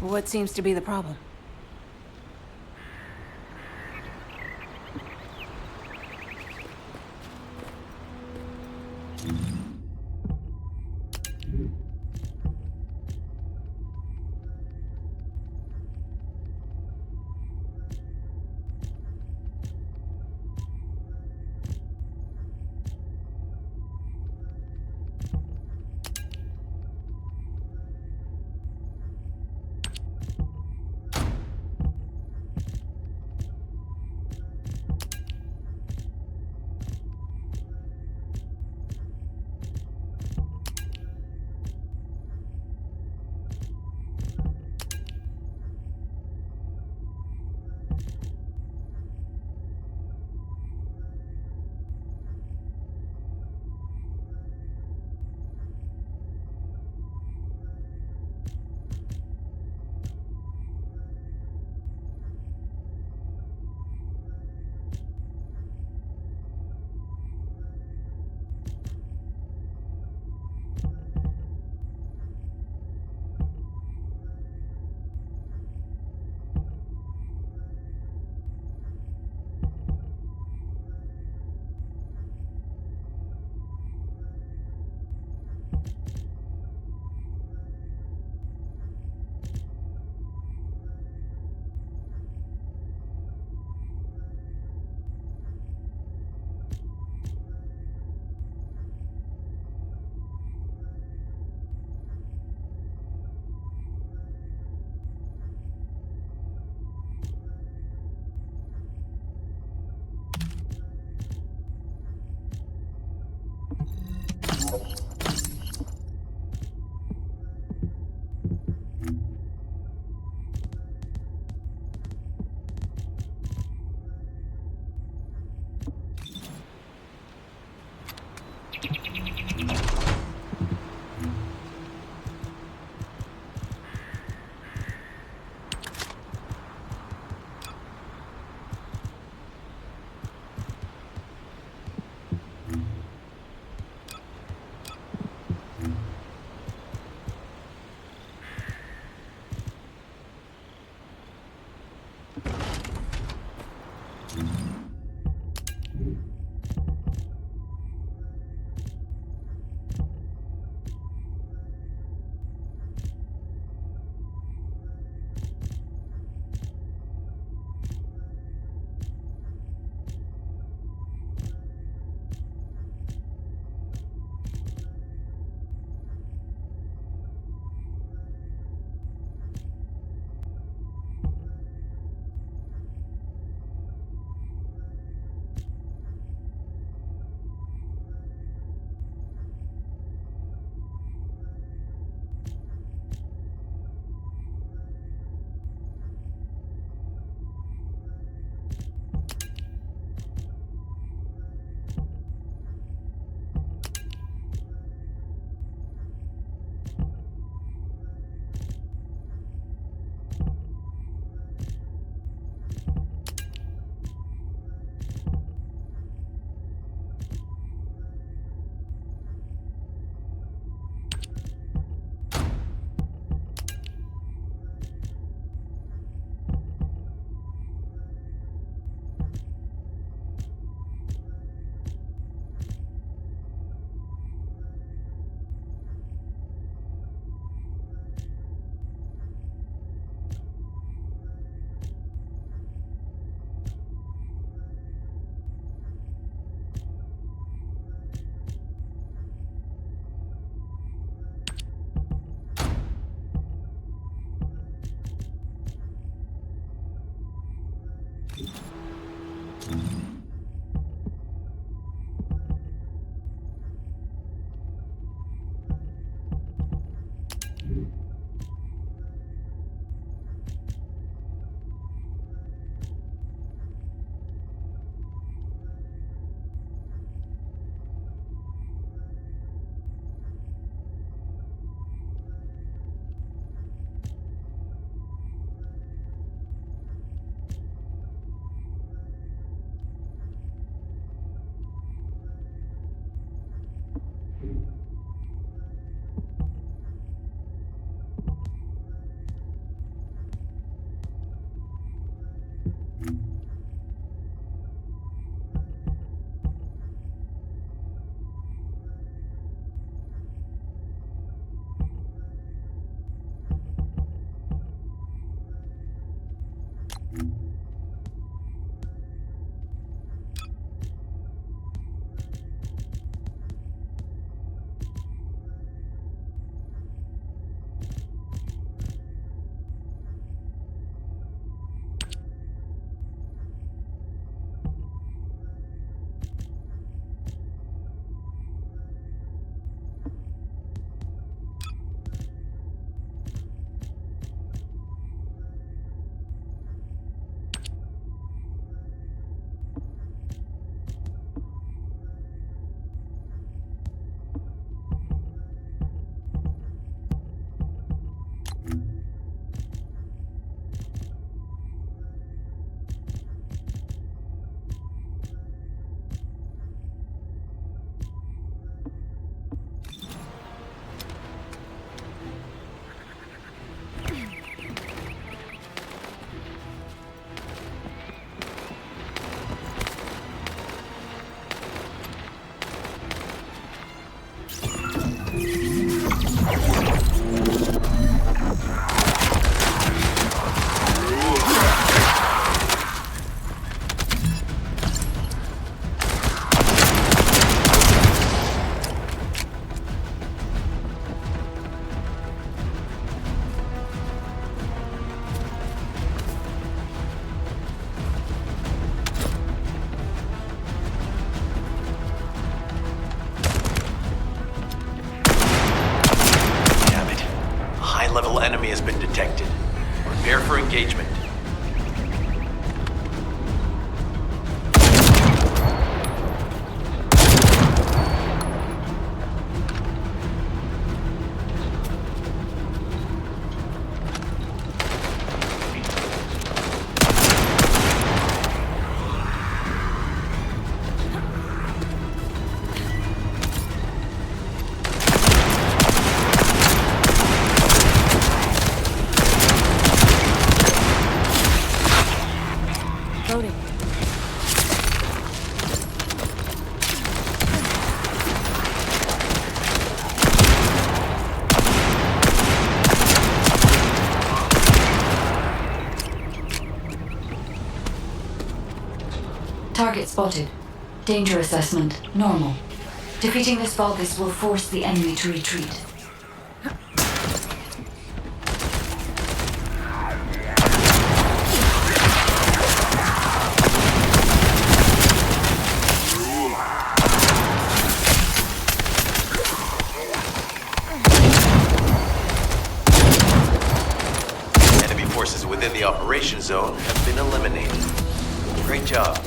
What seems to be the problem? has been detected. Prepare for engagement. Loading. Target spotted. Danger assessment, normal. Defeating this Vulgus will force the enemy to retreat. Enemy forces within the operation zone have been eliminated. Great job.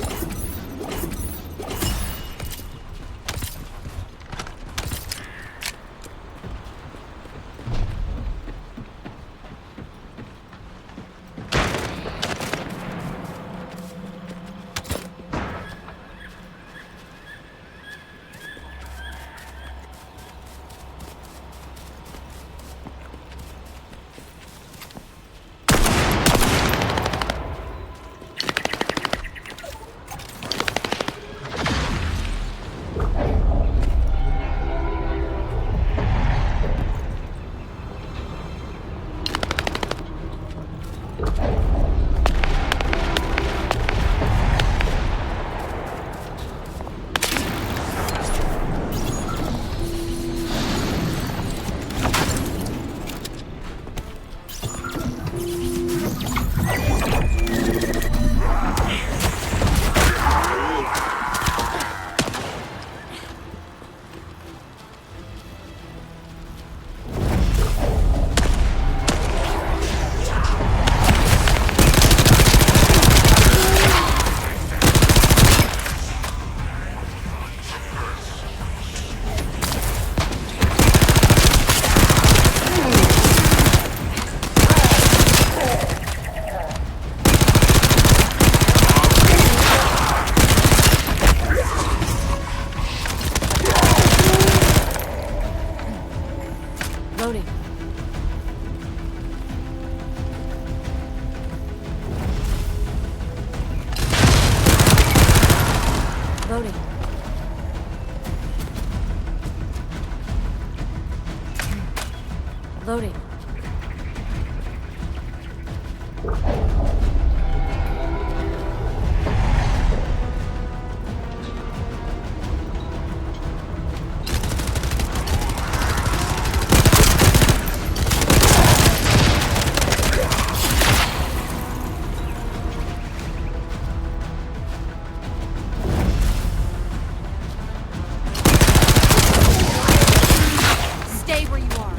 Loading. Loading. Loading. Stay where you are.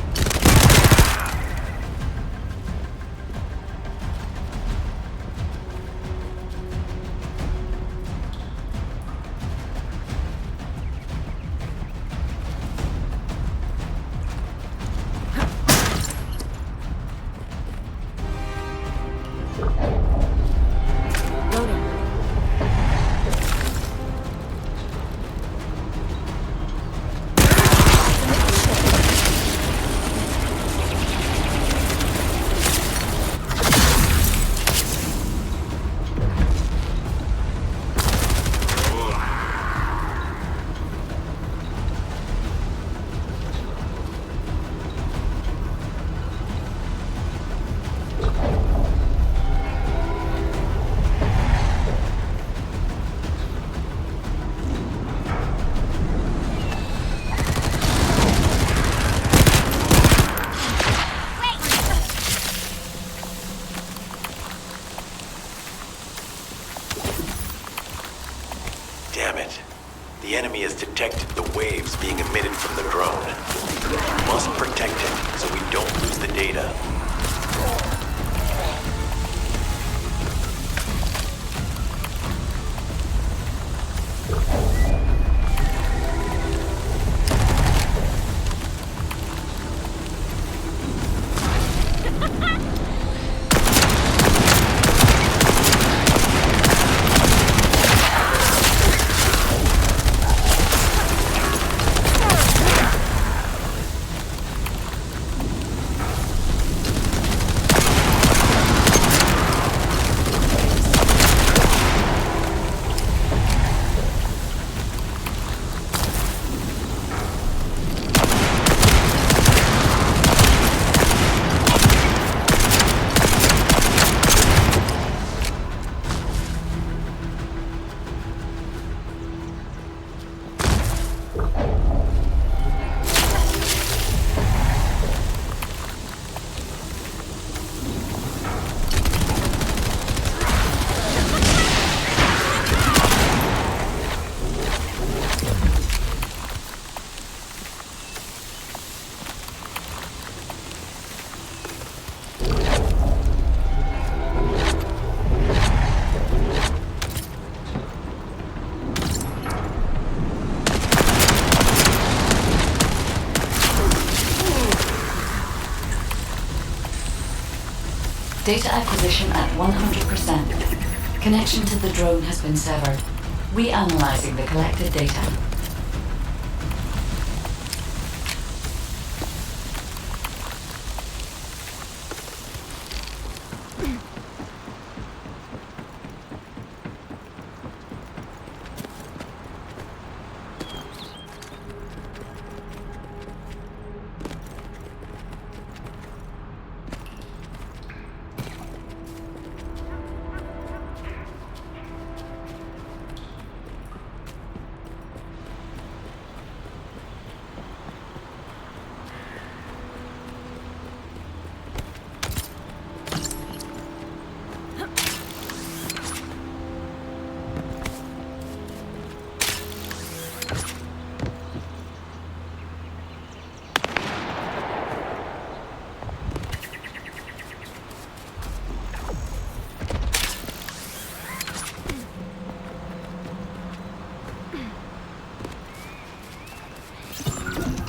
Data acquisition at 100%. Connection to the drone has been severed. Reanalyzing the collected data.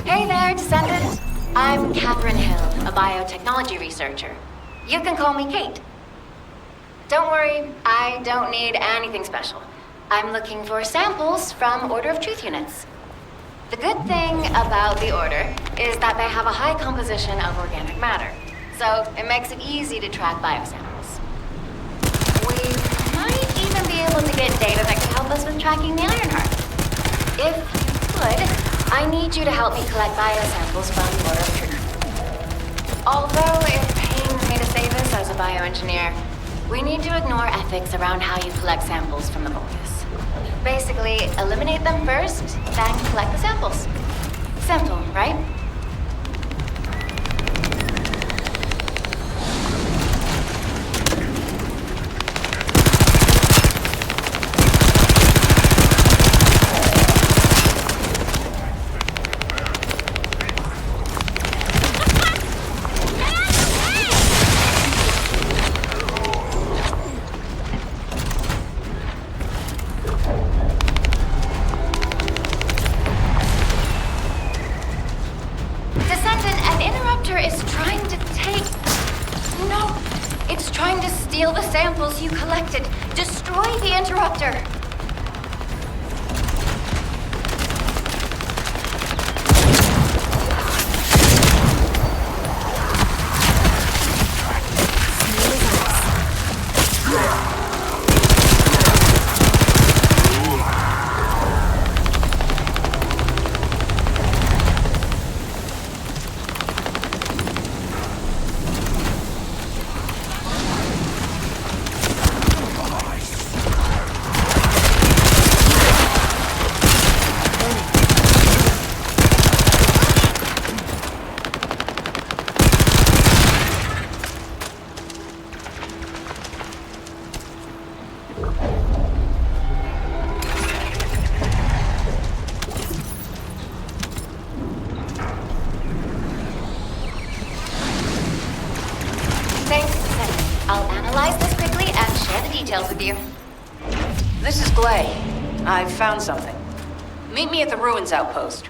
Hey there, Descendant. I'm Catherine Hill, a biotechnology researcher. You can call me Kate. Don't worry, I don't need anything special. I'm looking for samples from Order of Truth units. The good thing about the Order is that they have a high composition of organic matter, so it makes it easy to track biosamples. We might even be able to get data that could help us with tracking the Ironheart. If you would, I need you to help me collect biosamples from the Order of Truth. Although it pains me to say this as a bioengineer, we need to ignore ethics around how you collect samples from the Vulgus. Basically, eliminate them first, then collect the samples. Simple, right? Steal the samples you collected. Destroy the interrupter. With you. This is Glay. I've found something. Meet me at the ruins outpost.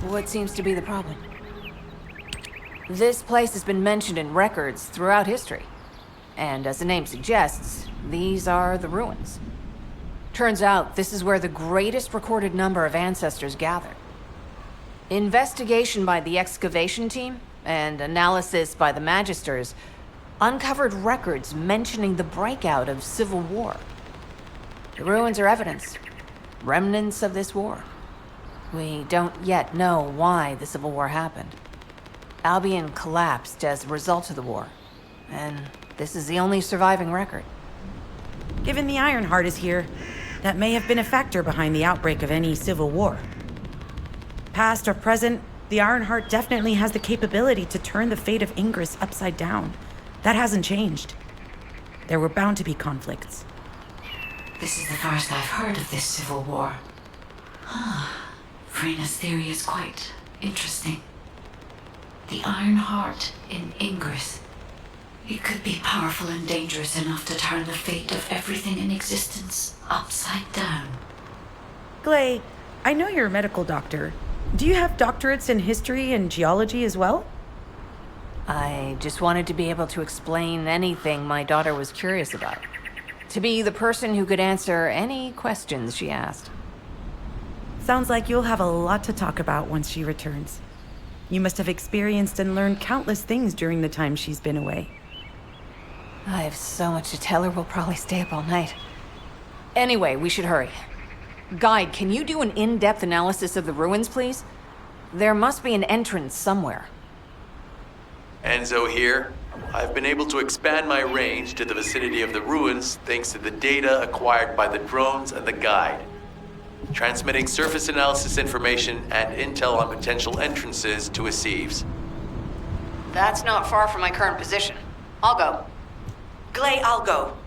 What seems to be the problem? This place has been mentioned in records throughout history. And as the name suggests, these are the ruins. Turns out this is where the greatest recorded number of ancestors gathered. Investigation by the excavation team and analysis by the Magisters uncovered records mentioning the breakout of civil war. The ruins are evidence, remnants of this war. We don't yet know why the Civil War happened. Albion collapsed as a result of the war, and this is the only surviving record. Given the Ironheart is here, that may have been a factor behind the outbreak of any civil war. Past or present, The Ironheart definitely has the capability to turn the fate of Ingress upside down. That hasn't changed. There were bound to be conflicts. This is the first I've heard of this civil war. Frena's theory is quite interesting. The Iron Heart in Ingress. It could be powerful and dangerous enough to turn the fate of everything in existence upside down. Glay, I know you're a medical doctor. Do you have doctorates in history and geology as well? I just wanted to be able to explain anything my daughter was curious about. To be the person who could answer any questions she asked. Sounds like you'll have a lot to talk about once she returns. You must have experienced and learned countless things during the time she's been away. I have so much to tell her, we'll probably stay up all night. Anyway, we should hurry. Guide, can you do an in-depth analysis of the ruins, please? There must be an entrance somewhere. Enzo here. I've been able to expand my range to the vicinity of the ruins thanks to the data acquired by the drones and the guide. Transmitting surface analysis information and intel on potential entrances to Aceves. That's not far from my current position. I'll go. Glay, I'll go.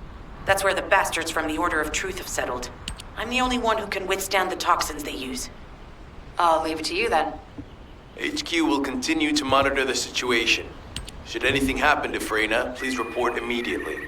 That's where the bastards from the Order of Truth have settled. I'm the only one who can withstand the toxins they use. I'll leave it to you then. HQ will continue to monitor the situation. Should anything happen to Freyna, please report immediately.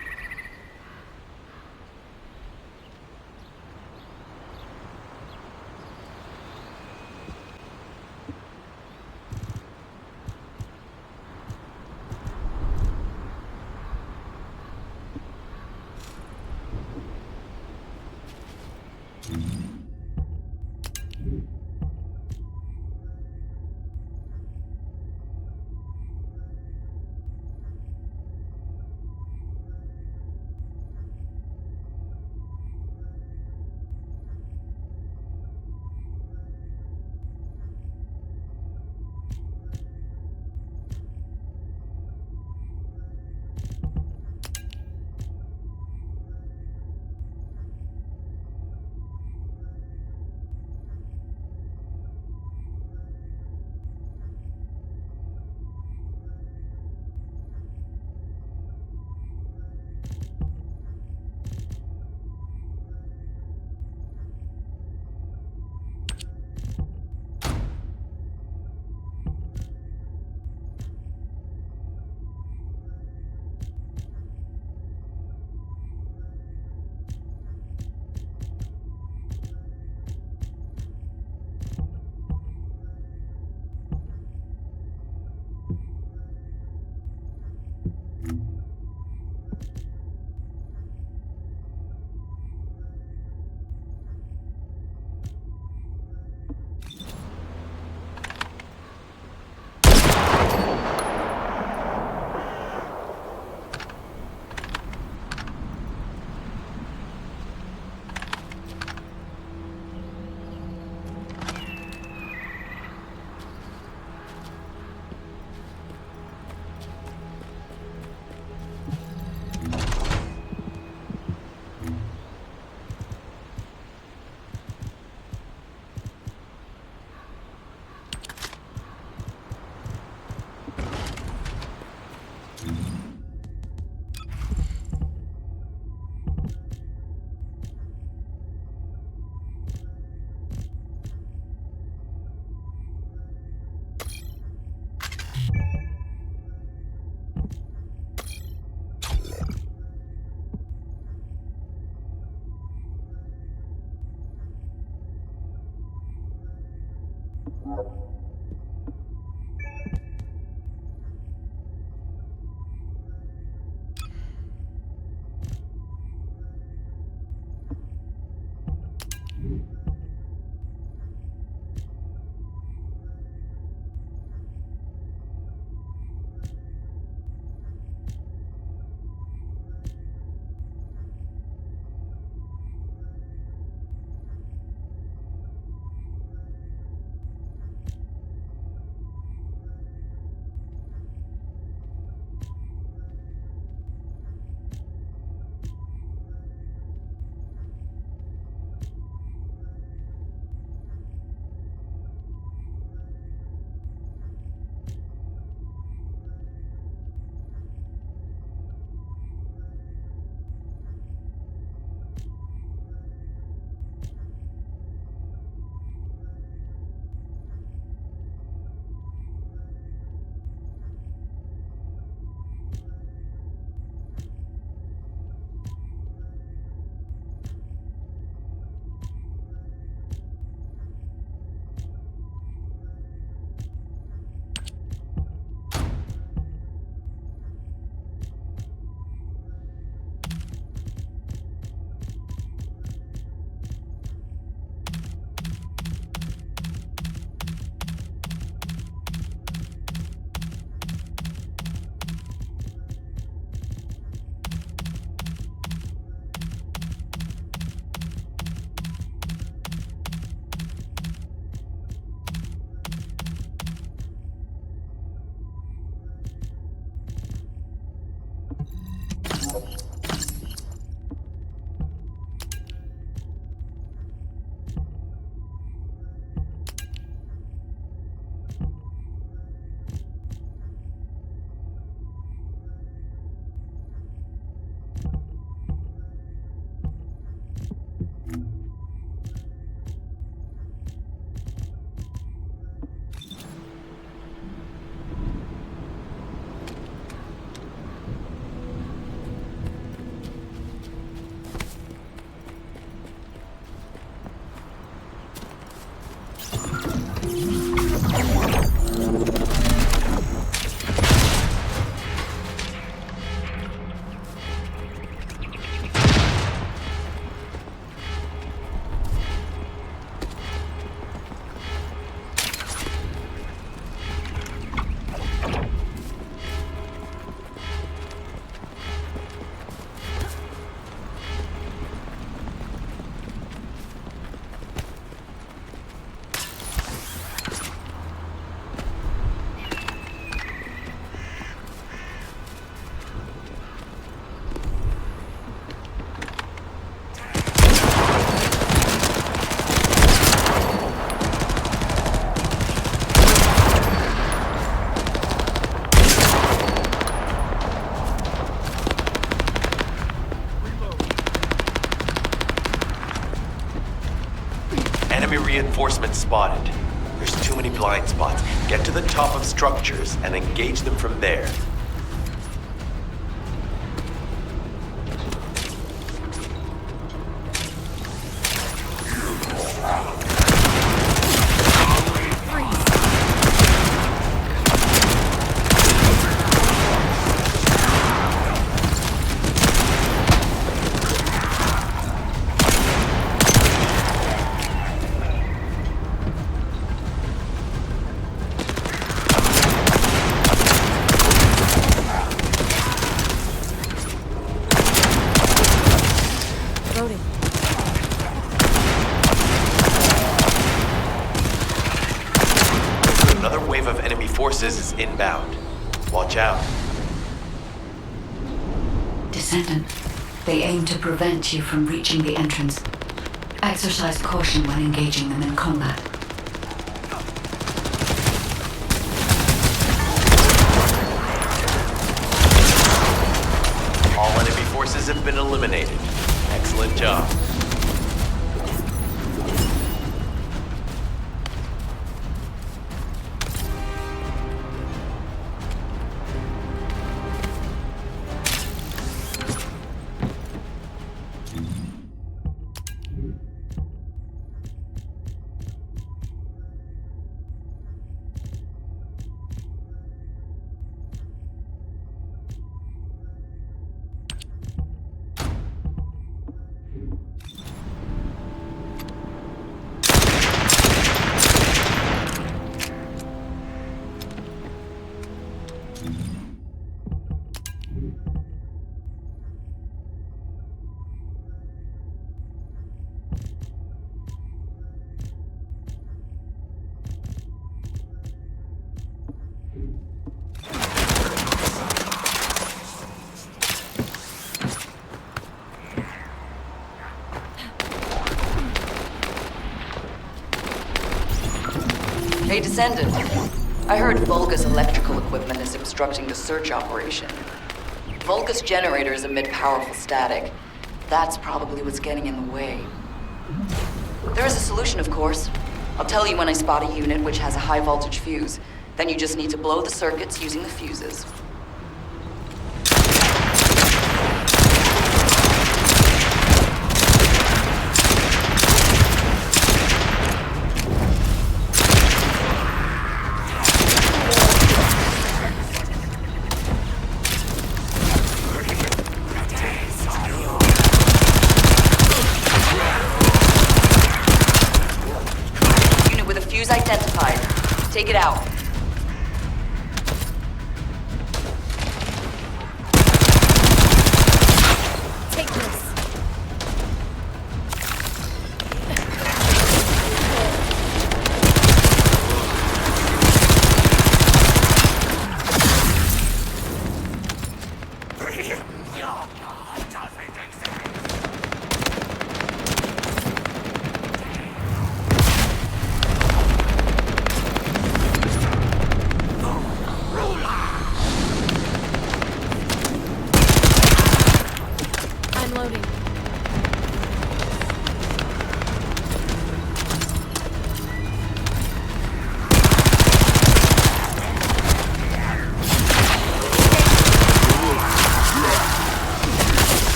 Enemy reinforcements spotted. There's too many blind spots. Get to the top of structures and engage them from there. Loading. Another wave of enemy forces is inbound. Watch out. Descendant, they aim to prevent you from reaching the entrance. Exercise caution when engaging them in combat. All enemy forces have been eliminated. Excellent job. Hey, Descendant. I heard Vulgus electrical equipment is obstructing the search operation. Vulgus generators emit powerful static. That's probably what's getting in the way. There is a solution, of course. I'll tell you when I spot a unit which has a high voltage fuse. Then you just need to blow the circuits using the fuses. Fuse identified. Take it out. Take this.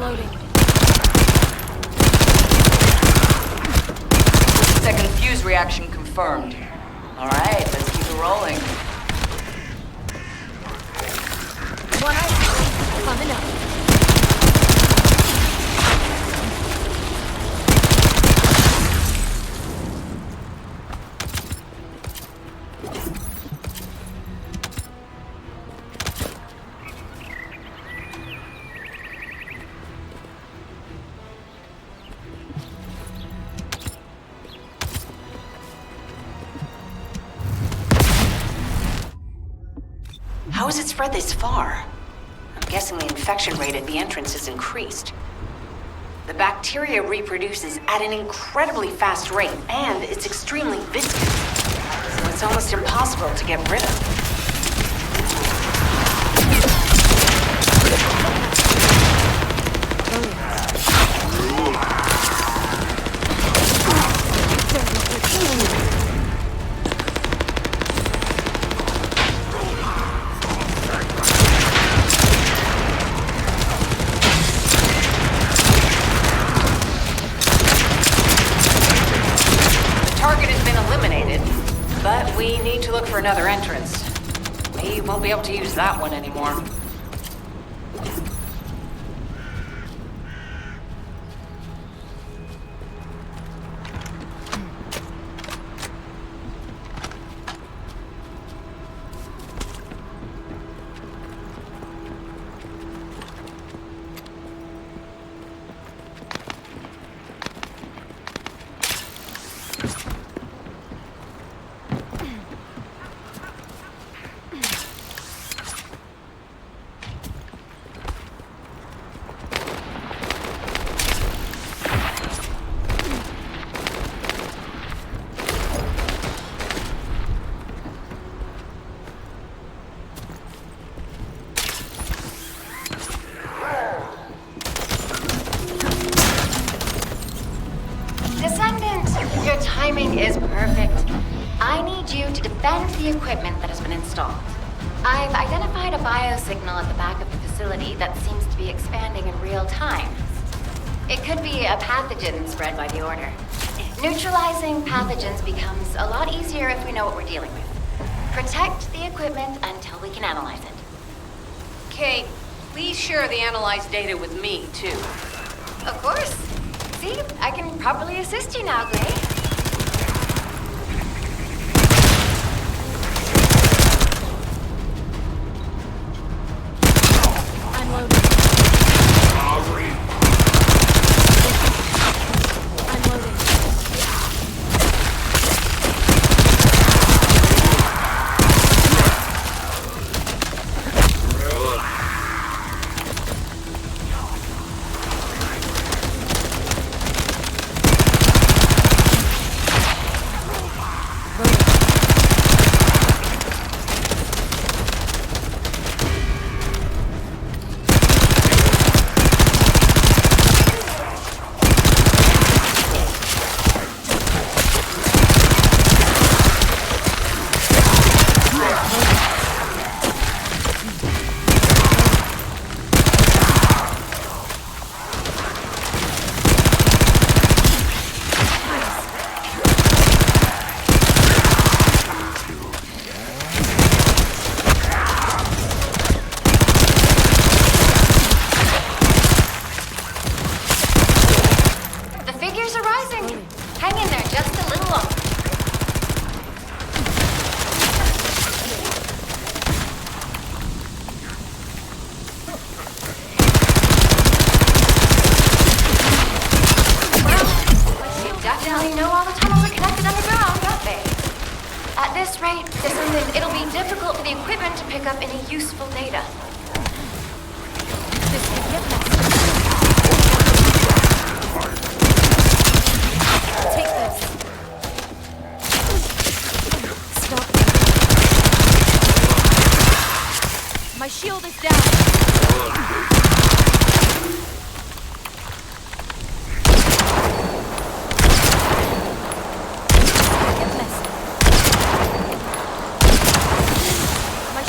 Loading. Second fuse reaction confirmed. All right, let's keep it rolling. One eye. Coming up. How has it spread this far? I'm guessing the infection rate at the entrance has increased. The bacteria reproduces at an incredibly fast rate, and it's extremely viscous, so it's almost impossible to get rid of. But we need to look for another entrance. We won't be able to use that one anymore. Descendant, your timing is perfect. I need you to defend the equipment that has been installed. I've identified a biosignal at the back of the facility that seems to be expanding in real time. It could be a pathogen spread by the Order. Neutralizing pathogens becomes a lot easier if we know what we're dealing with. Protect the equipment until we can analyze it. Kate, please share the analyzed data with me, too. Of course. See, I can properly assist you now, Gray. I'm loading. I'm loading. this rate, Descendant, it'll be difficult for the equipment to pick up any useful data. This could get messy. Take this. Stop. My shield is down.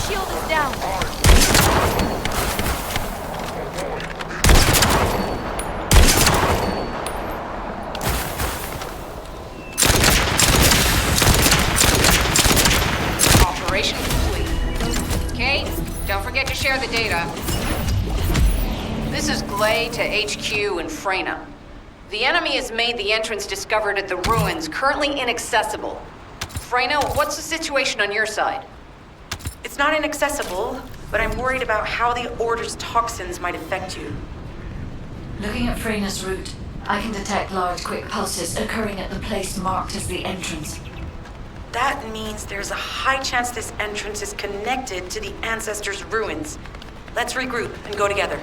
Shield is down. to HQ in Freyna. The enemy has made the entrance discovered at the ruins currently inaccessible. Freyna, what's the situation on your side? It's not inaccessible, but I'm worried about how the Order's toxins might affect you. Looking at Freyna's route, I can detect large, quick pulses occurring at the place marked as the entrance. That means there's a high chance this entrance is connected to the Ancestors' ruins. Let's regroup and go together.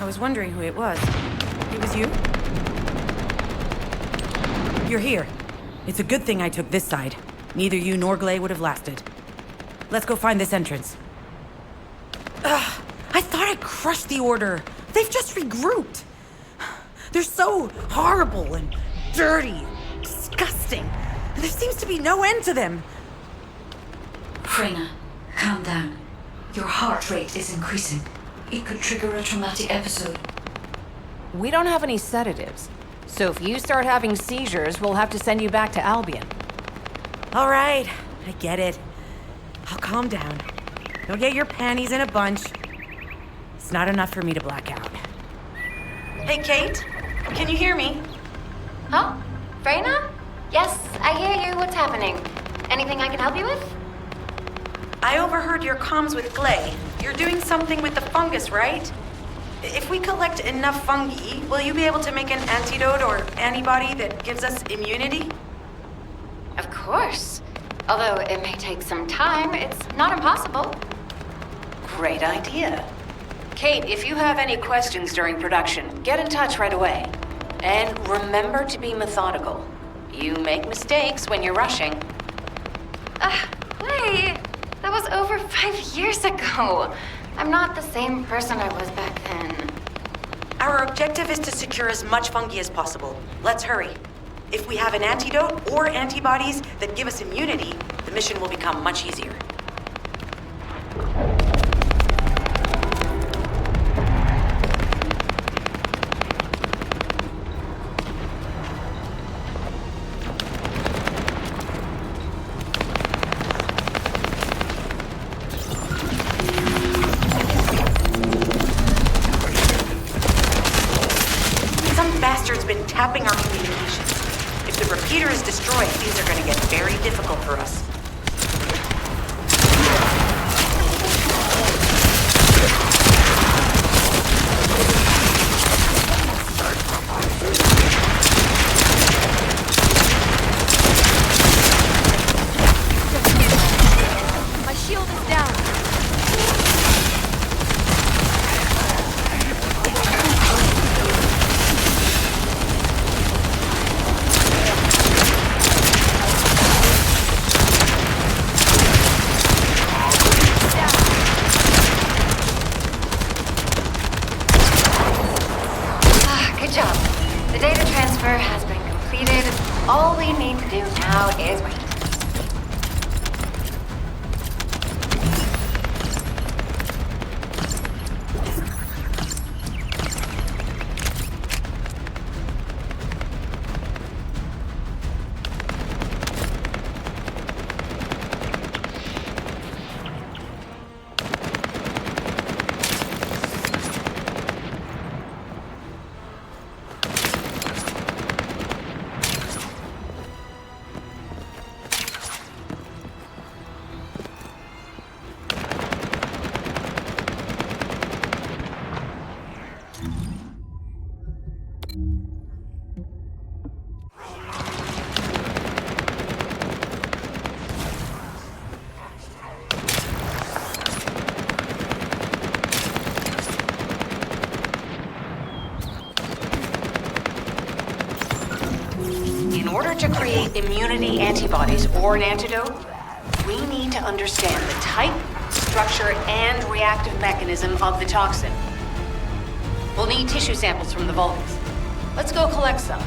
I was wondering who it was. It was you? You're here. It's a good thing I took this side. Neither you nor Glay would have lasted. Let's go find this entrance. Ugh, I thought I crushed the Order. They've just regrouped. They're so horrible and dirty, disgusting. And there seems to be no end to them. Freyna, calm down. Your heart rate is increasing. It could trigger a traumatic episode. We don't have any sedatives. So if you start having seizures, we'll have to send you back to Albion. All right, I get it. I'll calm down. Don't get your panties in a bunch. It's not enough for me to black out. Hey, Kate? Can you hear me? Huh? Freyna? Yes, I hear you. What's happening? Anything I can help you with? I overheard your comms with Glay. You're doing something with the fungus, right? If we collect enough fungi, will you be able to make an antidote or antibody that gives us immunity? Of course. Although it may take some time, it's not impossible. Great idea. Kate, if you have any questions during production, get in touch right away. And remember to be methodical. You make mistakes when you're rushing. Wait. That was over 5 years ago. I'm not the same person I was back then. Our objective is to secure as much fungi as possible. Let's hurry. If we have an antidote or antibodies that give us immunity, the mission will become much easier. Tapping our communications. If the repeater is destroyed, things are going to get very difficult for us. My shield is down. Good job. The data transfer has been completed. All we need to do now is wait. In order to create immunity antibodies or an antidote, we need to understand the type, structure, and reactive mechanism of the toxin. We'll need tissue samples from the Vulcans. Let's go collect some.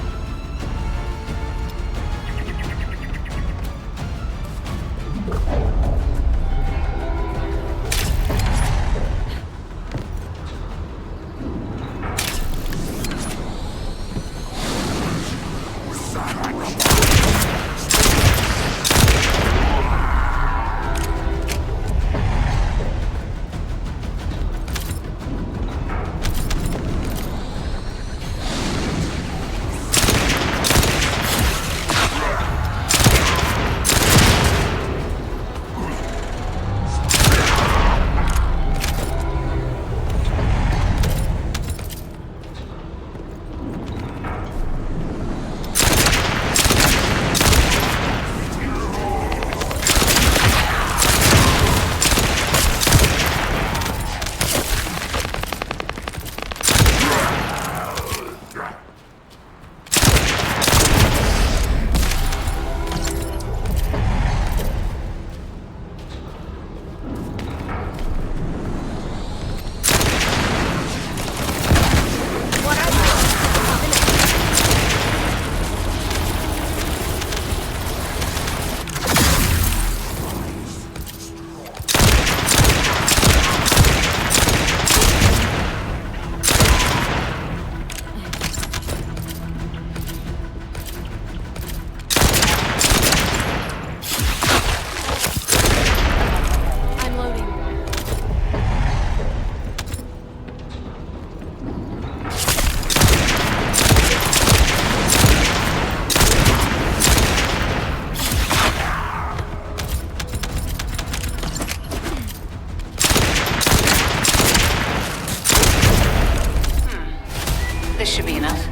This should be enough.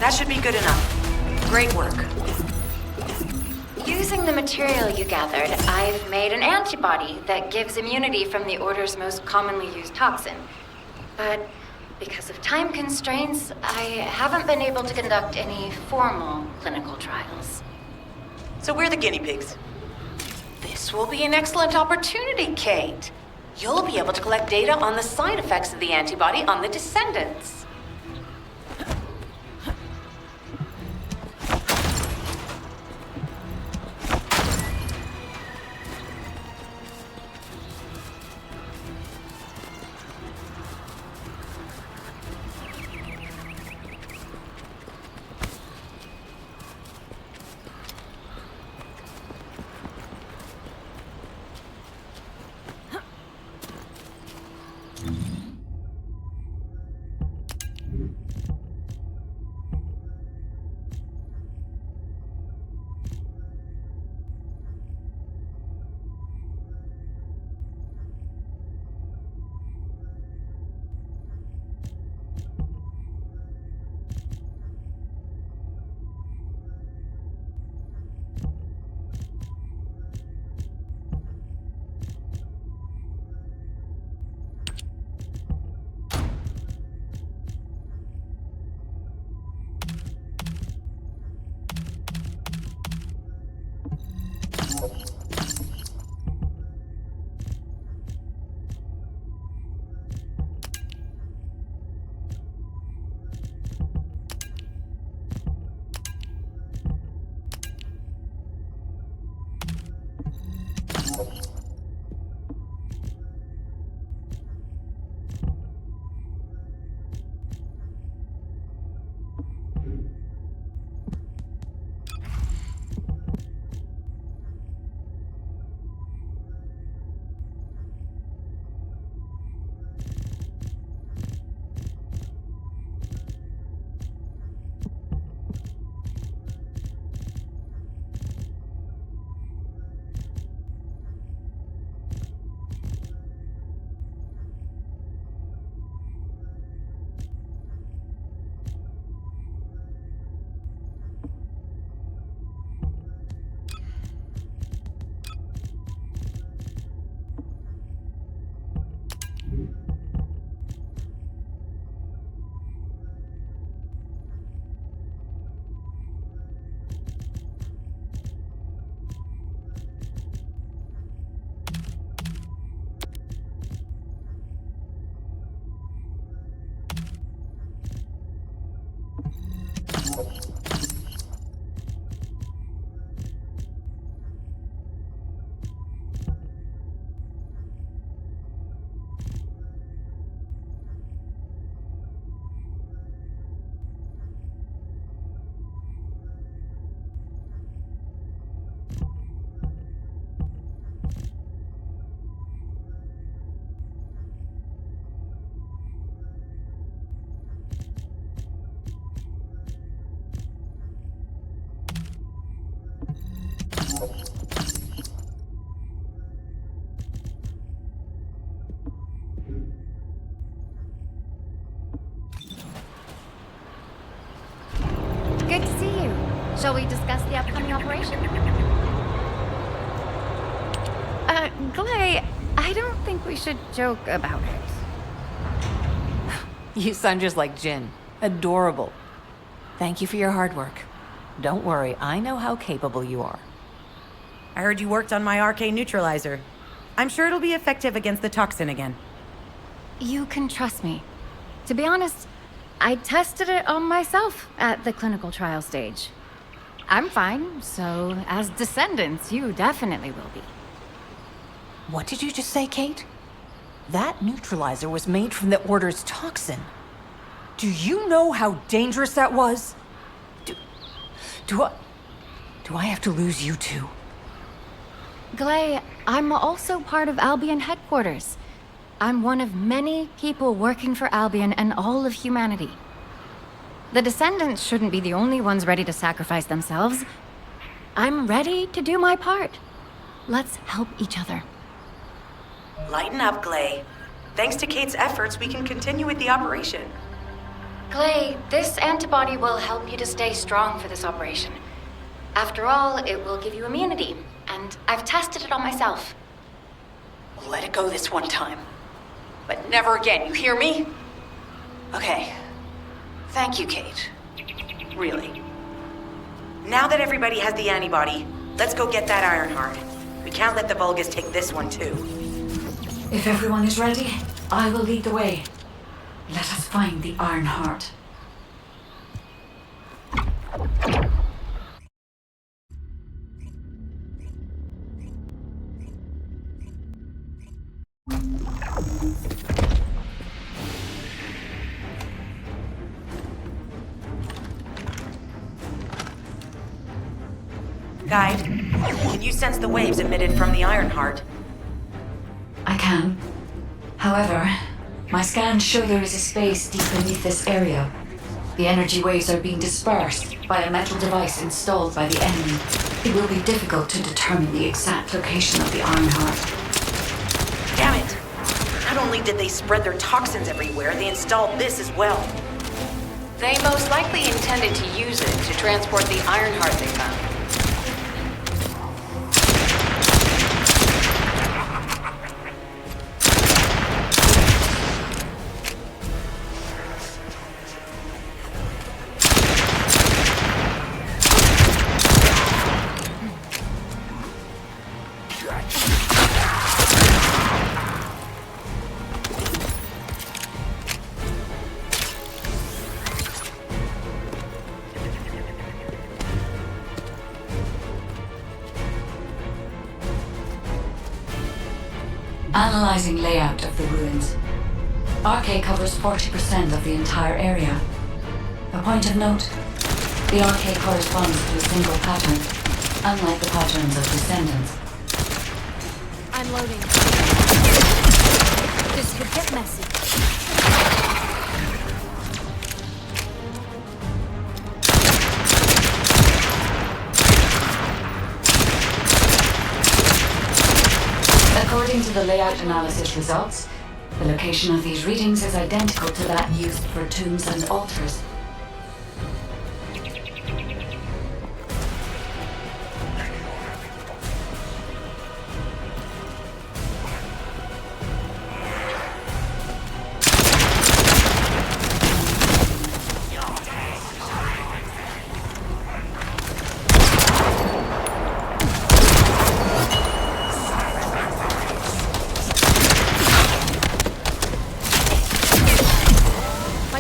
That should be good enough. Great work. Using the material you gathered, I've made an antibody that gives immunity from the Order's most commonly used toxin. But because of time constraints, I haven't been able to conduct any formal clinical trials. So we're the guinea pigs. This will be an excellent opportunity, Kate. You'll be able to collect data on the side effects of the antibody on the Descendants. Good to see you. Shall we discuss the upcoming operation? Glay, I don't think we should joke about it. You sound just like Jin. Adorable. Thank you for your hard work. Don't worry, I know how capable you are. I heard you worked on my arcane neutralizer. I'm sure it'll be effective against the toxin again. You can trust me. To be honest, I tested it on myself at the clinical trial stage. I'm fine, so as descendants, you definitely will be. What did you just say, Kate? That neutralizer was made from the Order's toxin. Do you know how dangerous that was? Do I have to lose you too? Glay, I'm also part of Albion headquarters. I'm one of many people working for Albion and all of humanity. The Descendants shouldn't be the only ones ready to sacrifice themselves. I'm ready to do my part. Let's help each other. Lighten up, Glay. Thanks to Kate's efforts, we can continue with the operation. Clay, this antibody will help you to stay strong for this operation. After all, it will give you immunity, and I've tested it on myself. We'll let it go this one time. But never again, you hear me? Okay. Thank you, Kate. Really. Now that everybody has the antibody, let's go get that Ironheart. We can't let the Vulgus take this one too. If everyone is ready, I will lead the way. Let us find the Iron Heart. Guide, can you sense the waves emitted from the Ironheart? I can. However, my scans show there is a space deep beneath this area. The energy waves are being dispersed by a metal device installed by the enemy. It will be difficult to determine the exact location of the Iron Heart. Damn it! Not only did they spread their toxins everywhere, they installed this as well. They most likely intended to use it to transport the Iron Heart they found. Analyzing layout of the ruins. RK covers 40% of the entire area. A point of note, the RK corresponds to a single pattern, unlike the patterns of Descendants. I'm loading. This could get messy. According to the layout analysis results, the location of these readings is identical to that used for tombs and altars.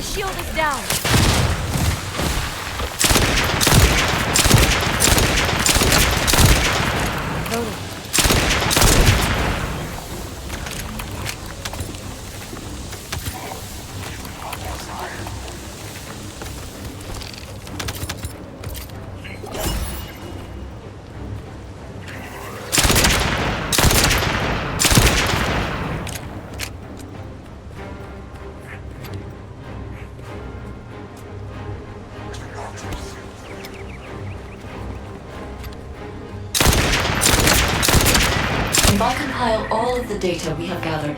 Shield is down. Loading. If I compile all of the data we have gathered,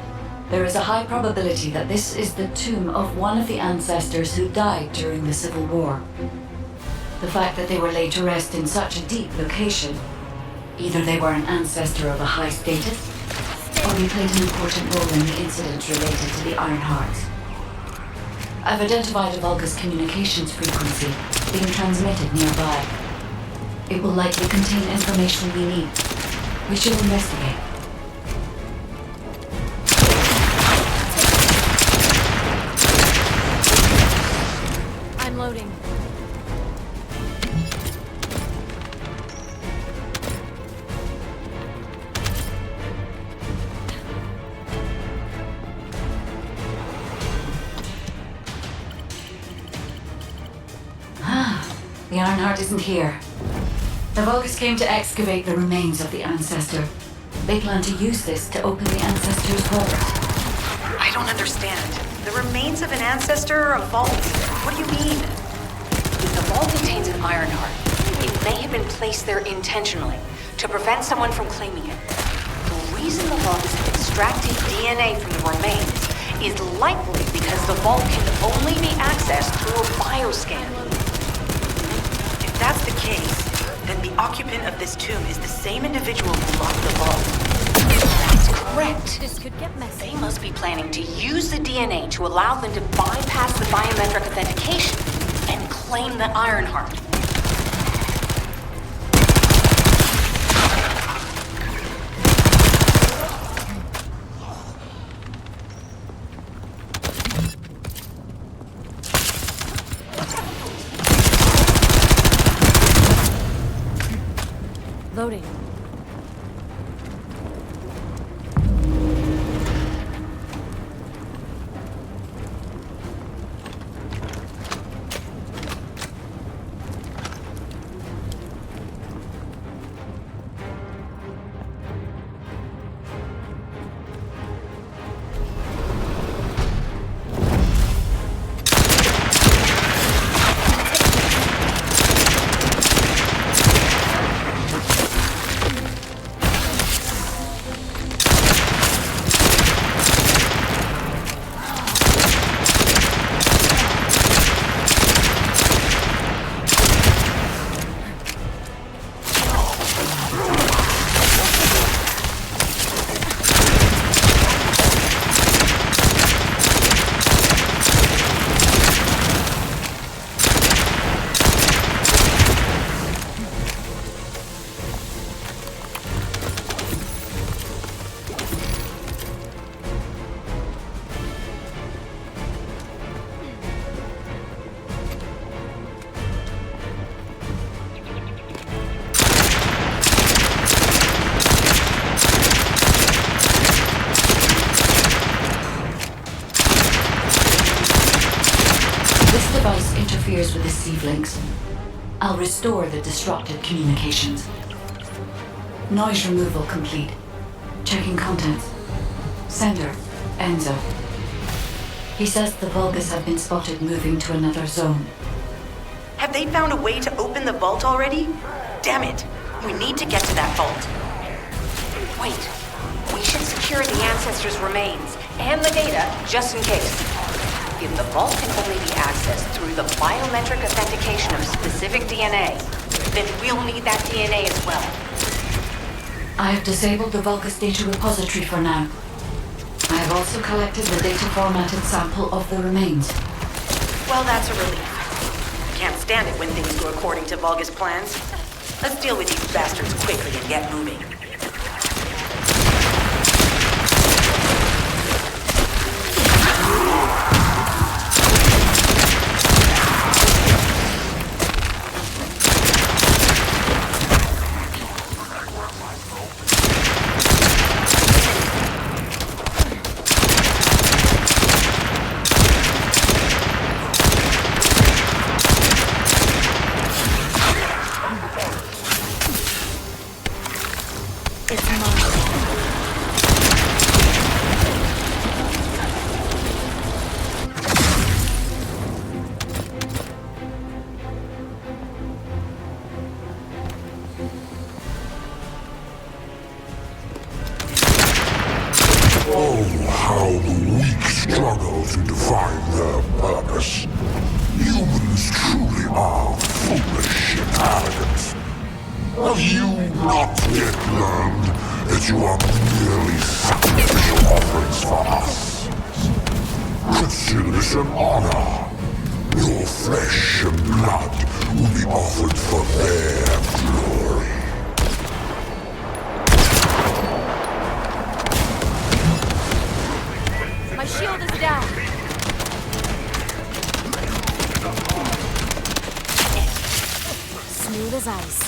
there is a high probability that this is the tomb of one of the ancestors who died during the Civil War. The fact that they were laid to rest in such a deep location, either they were an ancestor of a high status, or they played an important role in the incidents related to the Iron Hearts. I've identified a Vulgus communications frequency being transmitted nearby. It will likely contain information we need. We should investigate. The Ironheart isn't here. The Vulgus came to excavate the remains of the Ancestor. They plan to use this to open the Ancestor's vault. I don't understand. The remains of an ancestor or a vault? What do you mean? If the vault contains an Ironheart, it may have been placed there intentionally to prevent someone from claiming it. The reason the Vulgus have extracted DNA from the remains is likely because the vault can only be accessed through a bioscan. If that's the case, then the occupant of this tomb is the same individual who locked the vault. That's correct. This could get messy. They must be planning to use the DNA to allow them to bypass the biometric authentication and claim the Ironheart. Loading. Interferes with the sieve links. I'll restore the disrupted communications. Noise removal complete. Checking contents. Sender, Enzo. He says the Vulgus have been spotted moving to another zone. Have they found a way to open the vault already? Damn it! We need to get to that vault. Wait. We should secure the Ancestor's remains and the data just in case. If the vault can only be accessed through the biometric authentication of specific DNA, then we'll need that DNA as well. I have disabled the Vulgus data repository for now. I have also collected the data formatted sample of the remains. Well, that's a relief. Can't stand it when things go according to Vulgus plans. Let's deal with these bastards quickly and get moving. How the weak struggle to define their purpose. Humans truly are foolish and arrogant. Have you not yet learned that you are merely sacrificial offerings for us? Consider this an honor. Your flesh and blood will be offered for their glory. My shield is down. Smooth as ice.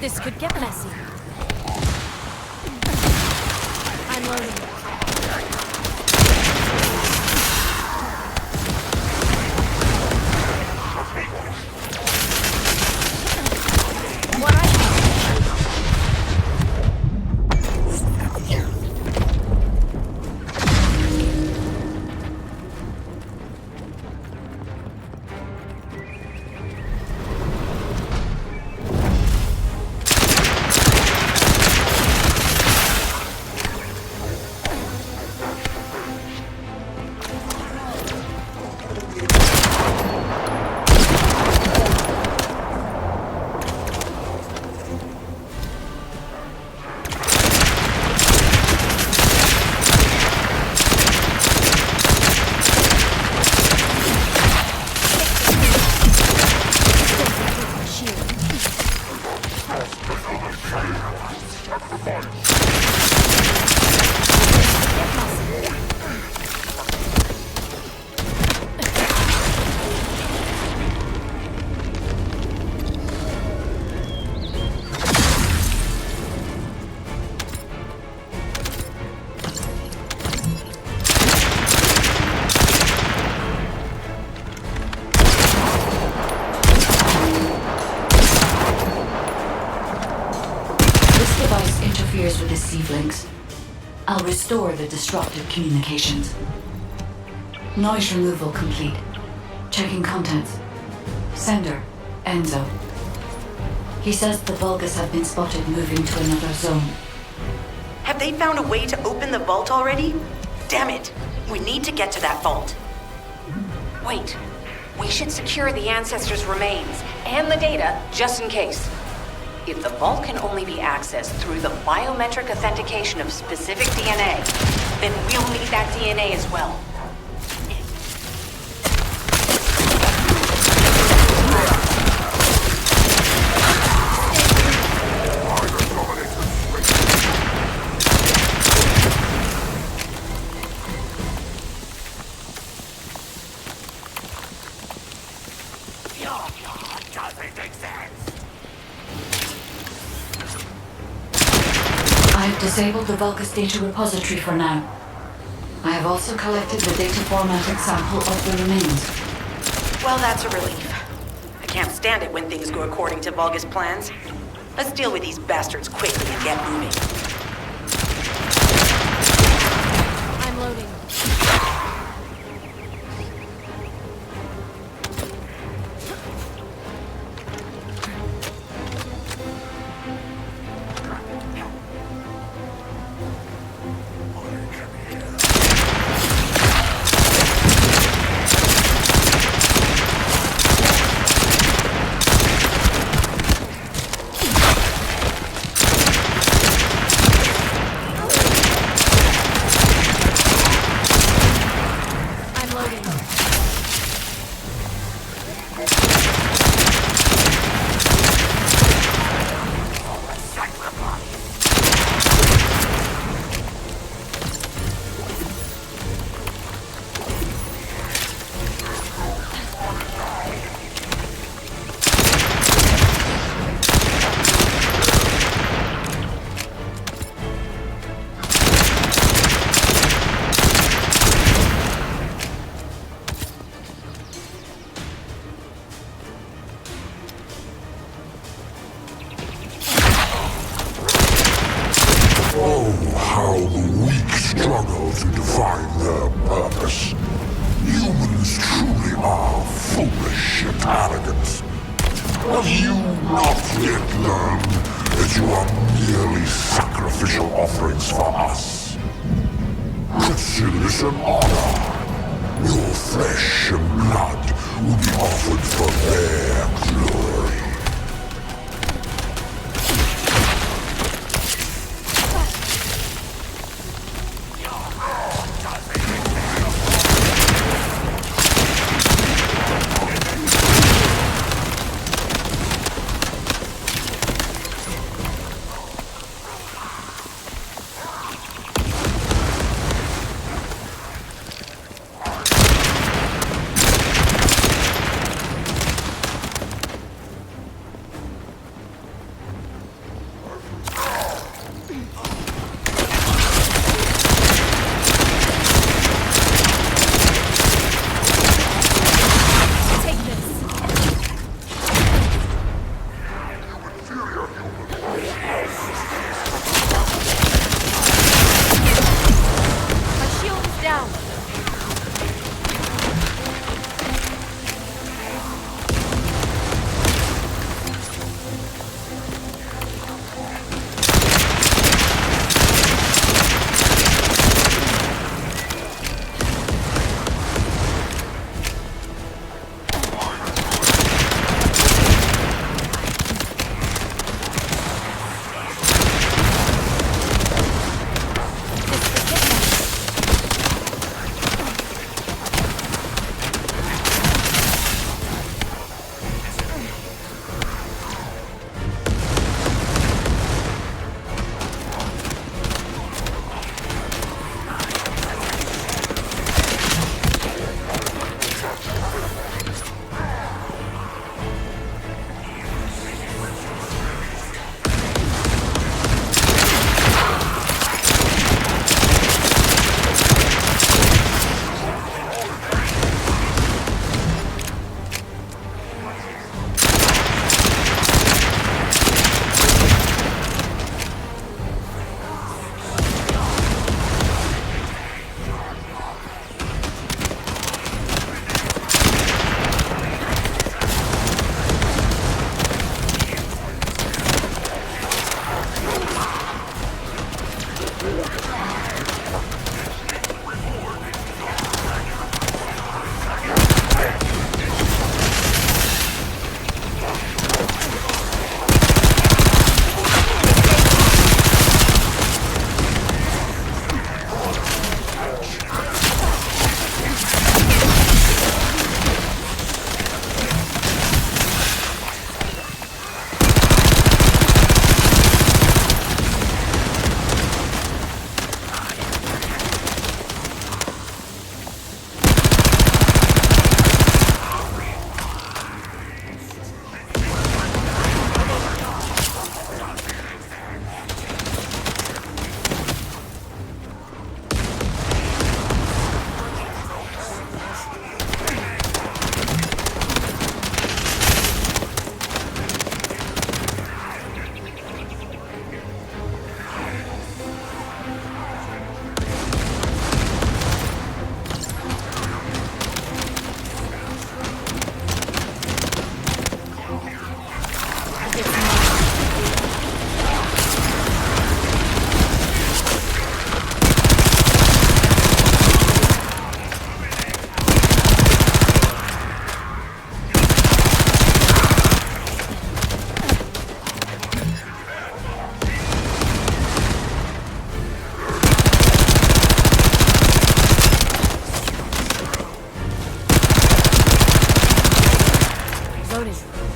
This could get messy. I'm loading. What I interferes with the Sieve links. I'll restore the disrupted communications. Noise removal complete. Checking contents. Sender, Enzo. He says the Vulgus have been spotted moving to another zone. Have they found a way to open the vault already? Damn it! We need to get to that vault. Wait. We should secure the Ancestors' remains and the data just in case. If the vault can only be accessed through the biometric authentication of specific DNA, then we'll need that DNA as well. I've disabled the Vulgus data repository for now. I have also collected the data formatted sample of the remains. Well, that's a relief. I can't stand it when things go according to Vulgus plans. Let's deal with these bastards quickly and get moving. I'm loading. How the weak struggle to define their purpose. Humans truly are foolish and arrogant. Have you not yet learned that you are merely sacrificial offerings for us? Consider an honor. Your flesh and blood will be offered for their glory. Reloading.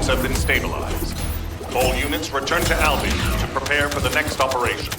vaults have been stabilized. All units return to Albion to prepare for the next operation.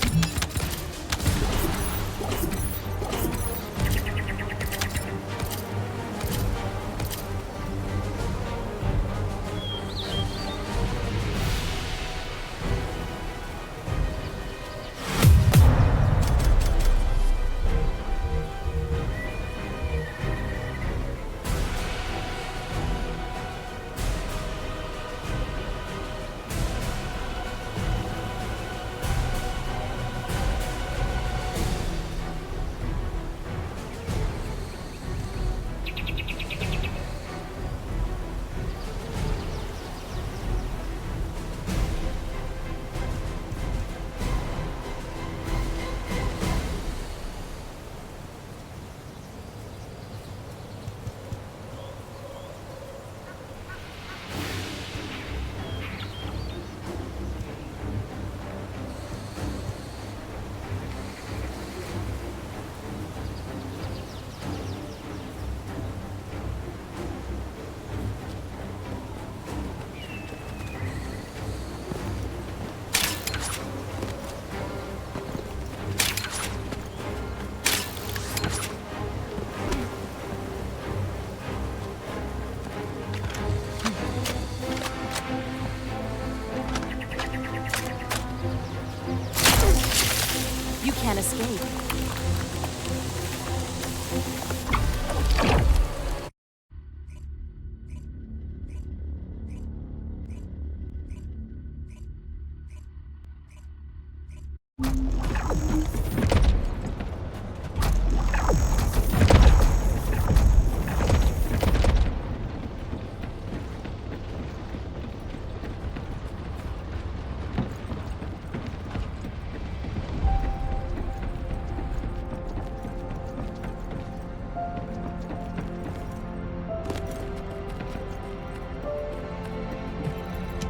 You can't escape.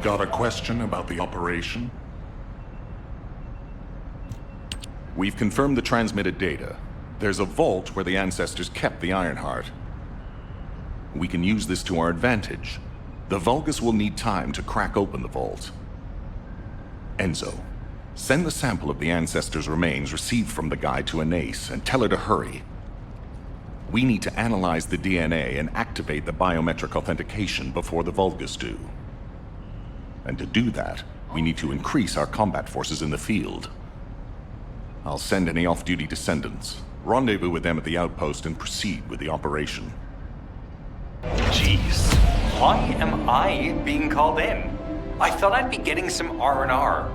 Got a question about the operation? We've confirmed the transmitted data. There's a vault where the ancestors kept the Ironheart. We can use this to our advantage. The Vulgus will need time to crack open the vault. Enzo, send the sample of the ancestors' remains received from the guide to Anais and tell her to hurry. We need to analyze the DNA and activate the biometric authentication before the Vulgus do. And to do that, we need to increase our combat forces in the field. I'll send any off-duty descendants, rendezvous with them at the outpost, and proceed with the operation. Jeez, why am I being called in? I thought I'd be getting some R&R.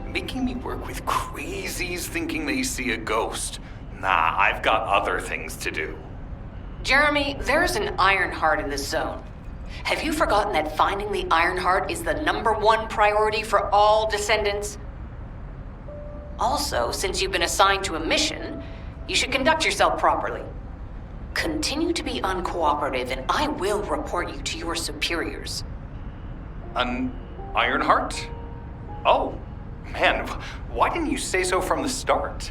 Making me work with crazies thinking they see a ghost. Nah, I've got other things to do. Jeremy, there's an Ironheart in this zone. Have you forgotten that finding the Ironheart is the #1 priority for all Descendants? Also, since you've been assigned to a mission, you should conduct yourself properly. Continue to be uncooperative, and I will report you to your superiors. An Ironheart? Oh, man, why didn't you say so from the start?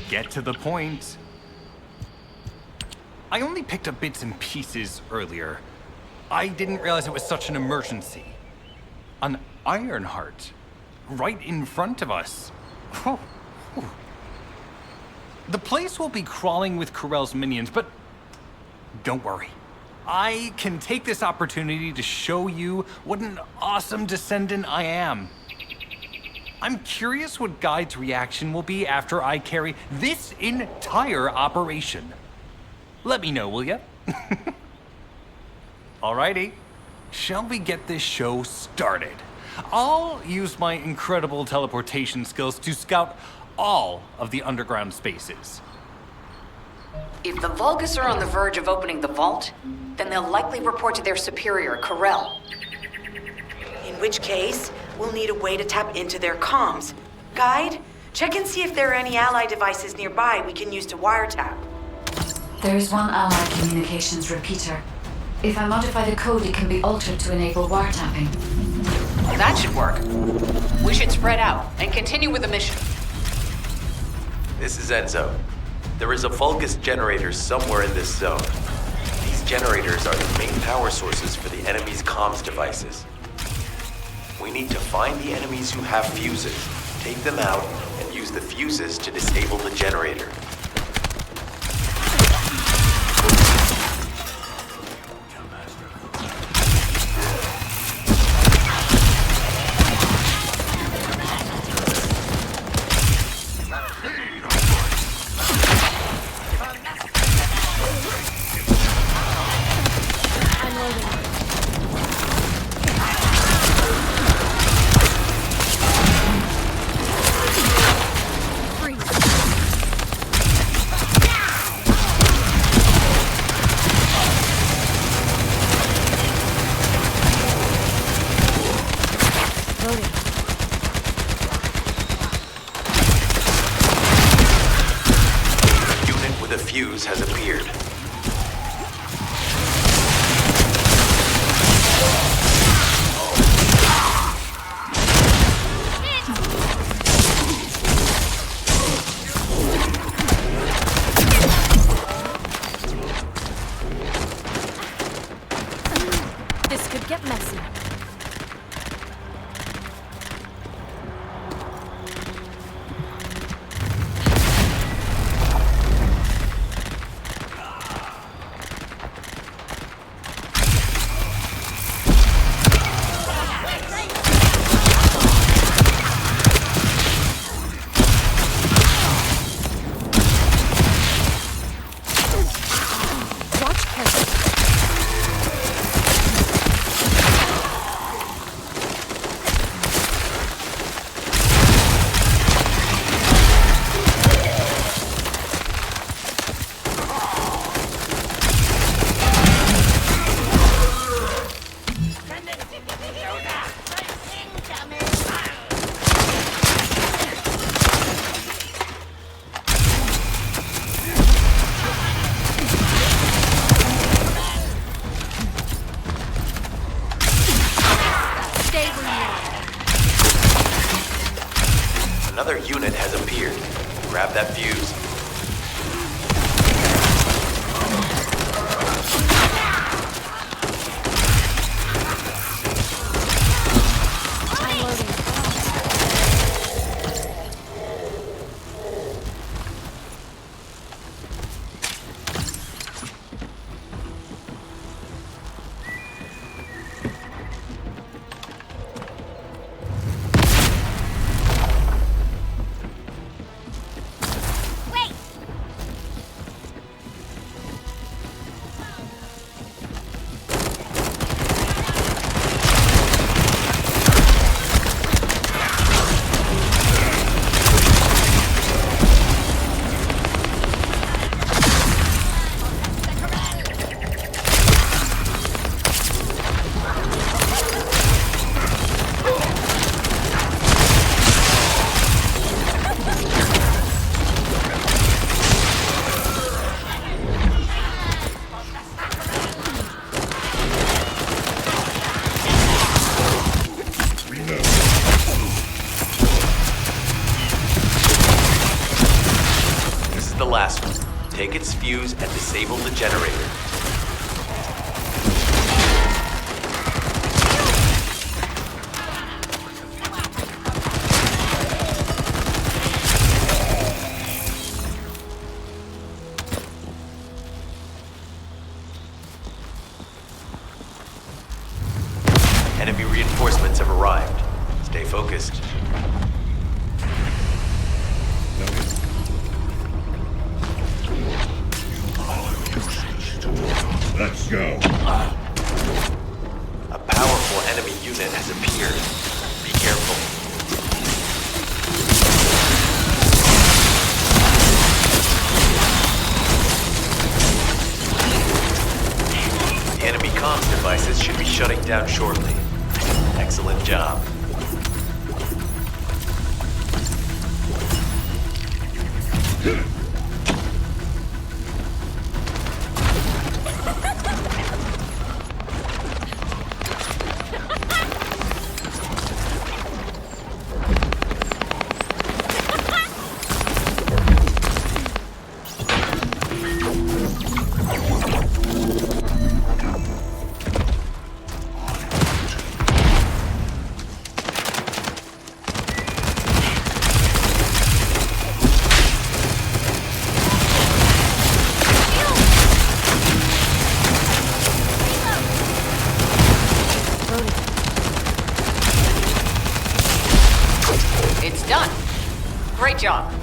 Get to the point. I only picked up bits and pieces earlier. I didn't realize it was such an emergency. An Ironheart, right in front of us. The place will be crawling with Corell's minions, but don't worry. I can take this opportunity to show you what an awesome descendant I am. I'm curious what Guide's reaction will be after I carry this entire operation. Let me know, will ya? Alrighty, shall we get this show started? I'll use my incredible teleportation skills to scout all of the underground spaces. If the Vulgus are on the verge of opening the vault, then they'll likely report to their superior, Corell. In which case, we'll need a way to tap into their comms. Guide, check and see if there are any ally devices nearby we can use to wiretap. There is one ally communications repeater. If I modify the code, it can be altered to enable wiretapping. That should work. We should spread out and continue with the mission. This is Enzo. There is a Vulgus generator somewhere in this zone. These generators are the main power sources for the enemy's comms devices. We need to find the enemies who have fuses, take them out, and use the fuses to disable the generator. could get messy. Watch carefully. Stay where you are. Another unit has appeared. Grab that fuse. I'm loading. Wait! This is the last one. Take its fuse and disable the generator. Enemy reinforcements have arrived. Stay focused. Let's go. A powerful enemy unit has appeared. Be careful. The enemy comms devices should be shutting down shortly. Excellent job. It's done. Great job.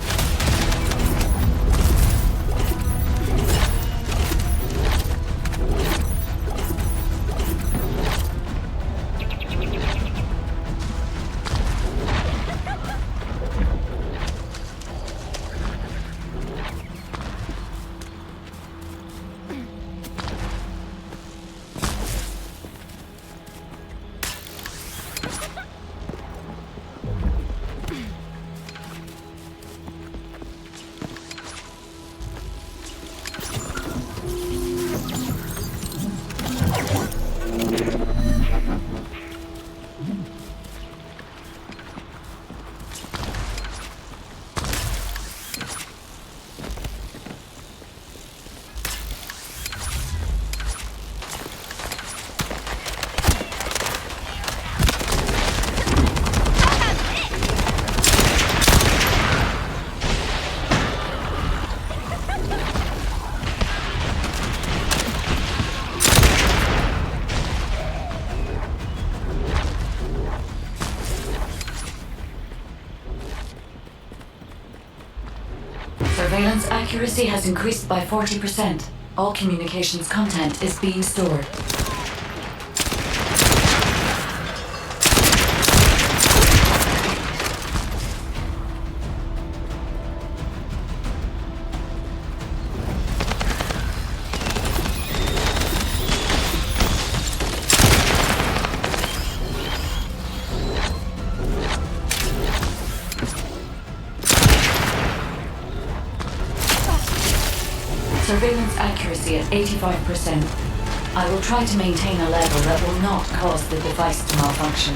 Surveillance accuracy has increased by 40%. All communications content is being stored. Surveillance accuracy at 85%. I will try to maintain a level that will not cause the device to malfunction.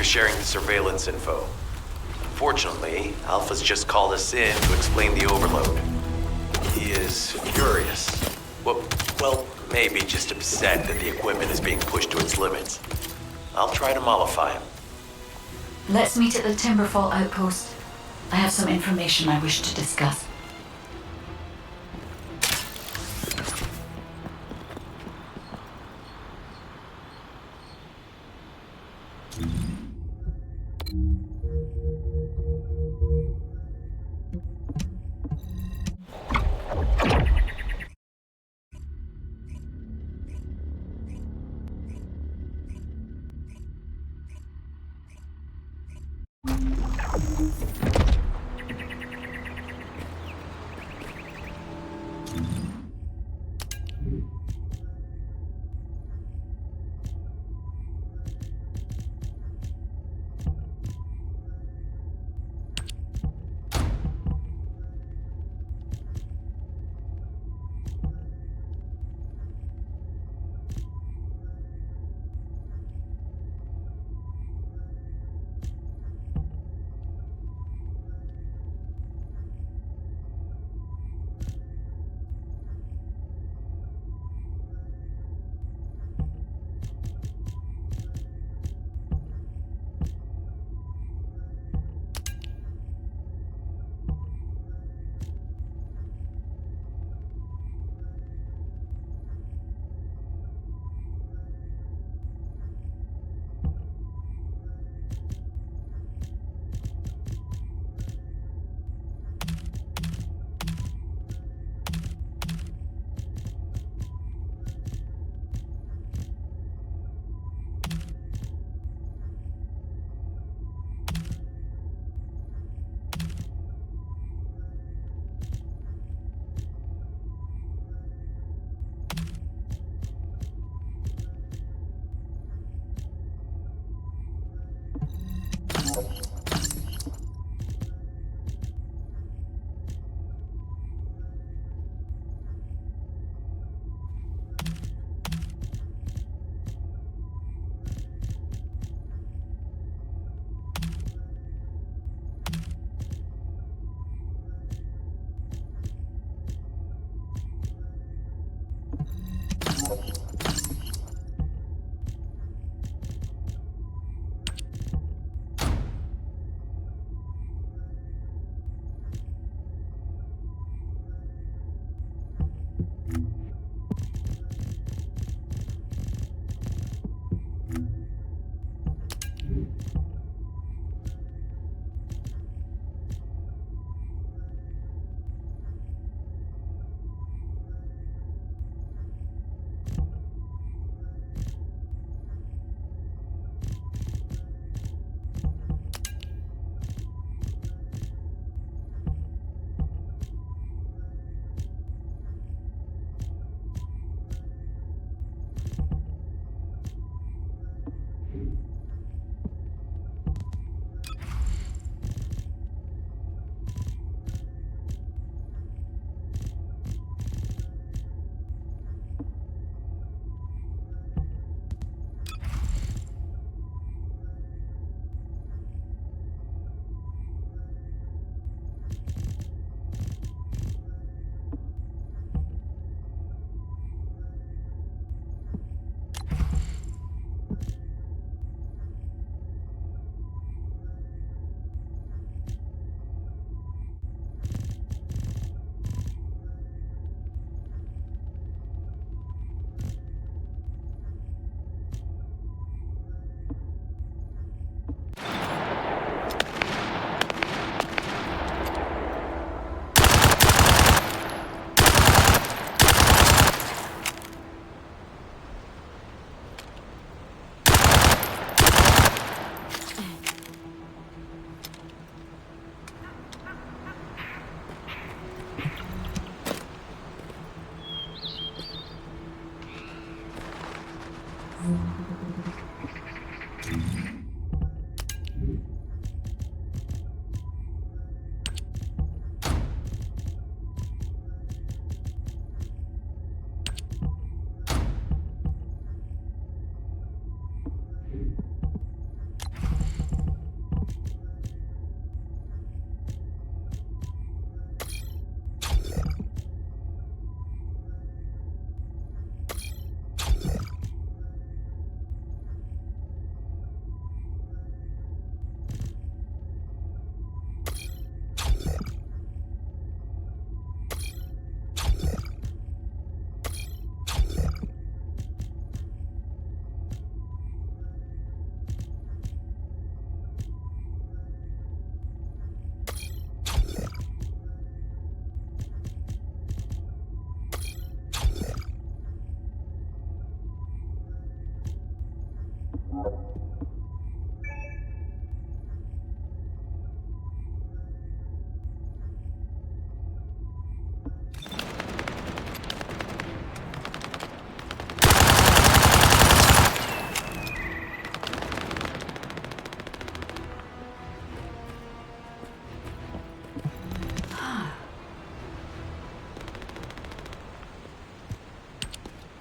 Sharing the surveillance info. Unfortunately, Alpha's just called us in to explain the overload. He is furious. Well, maybe just upset that the equipment is being pushed to its limits. I'll try to mollify him. Let's meet at the Timberfall outpost. I have some information I wish to discuss.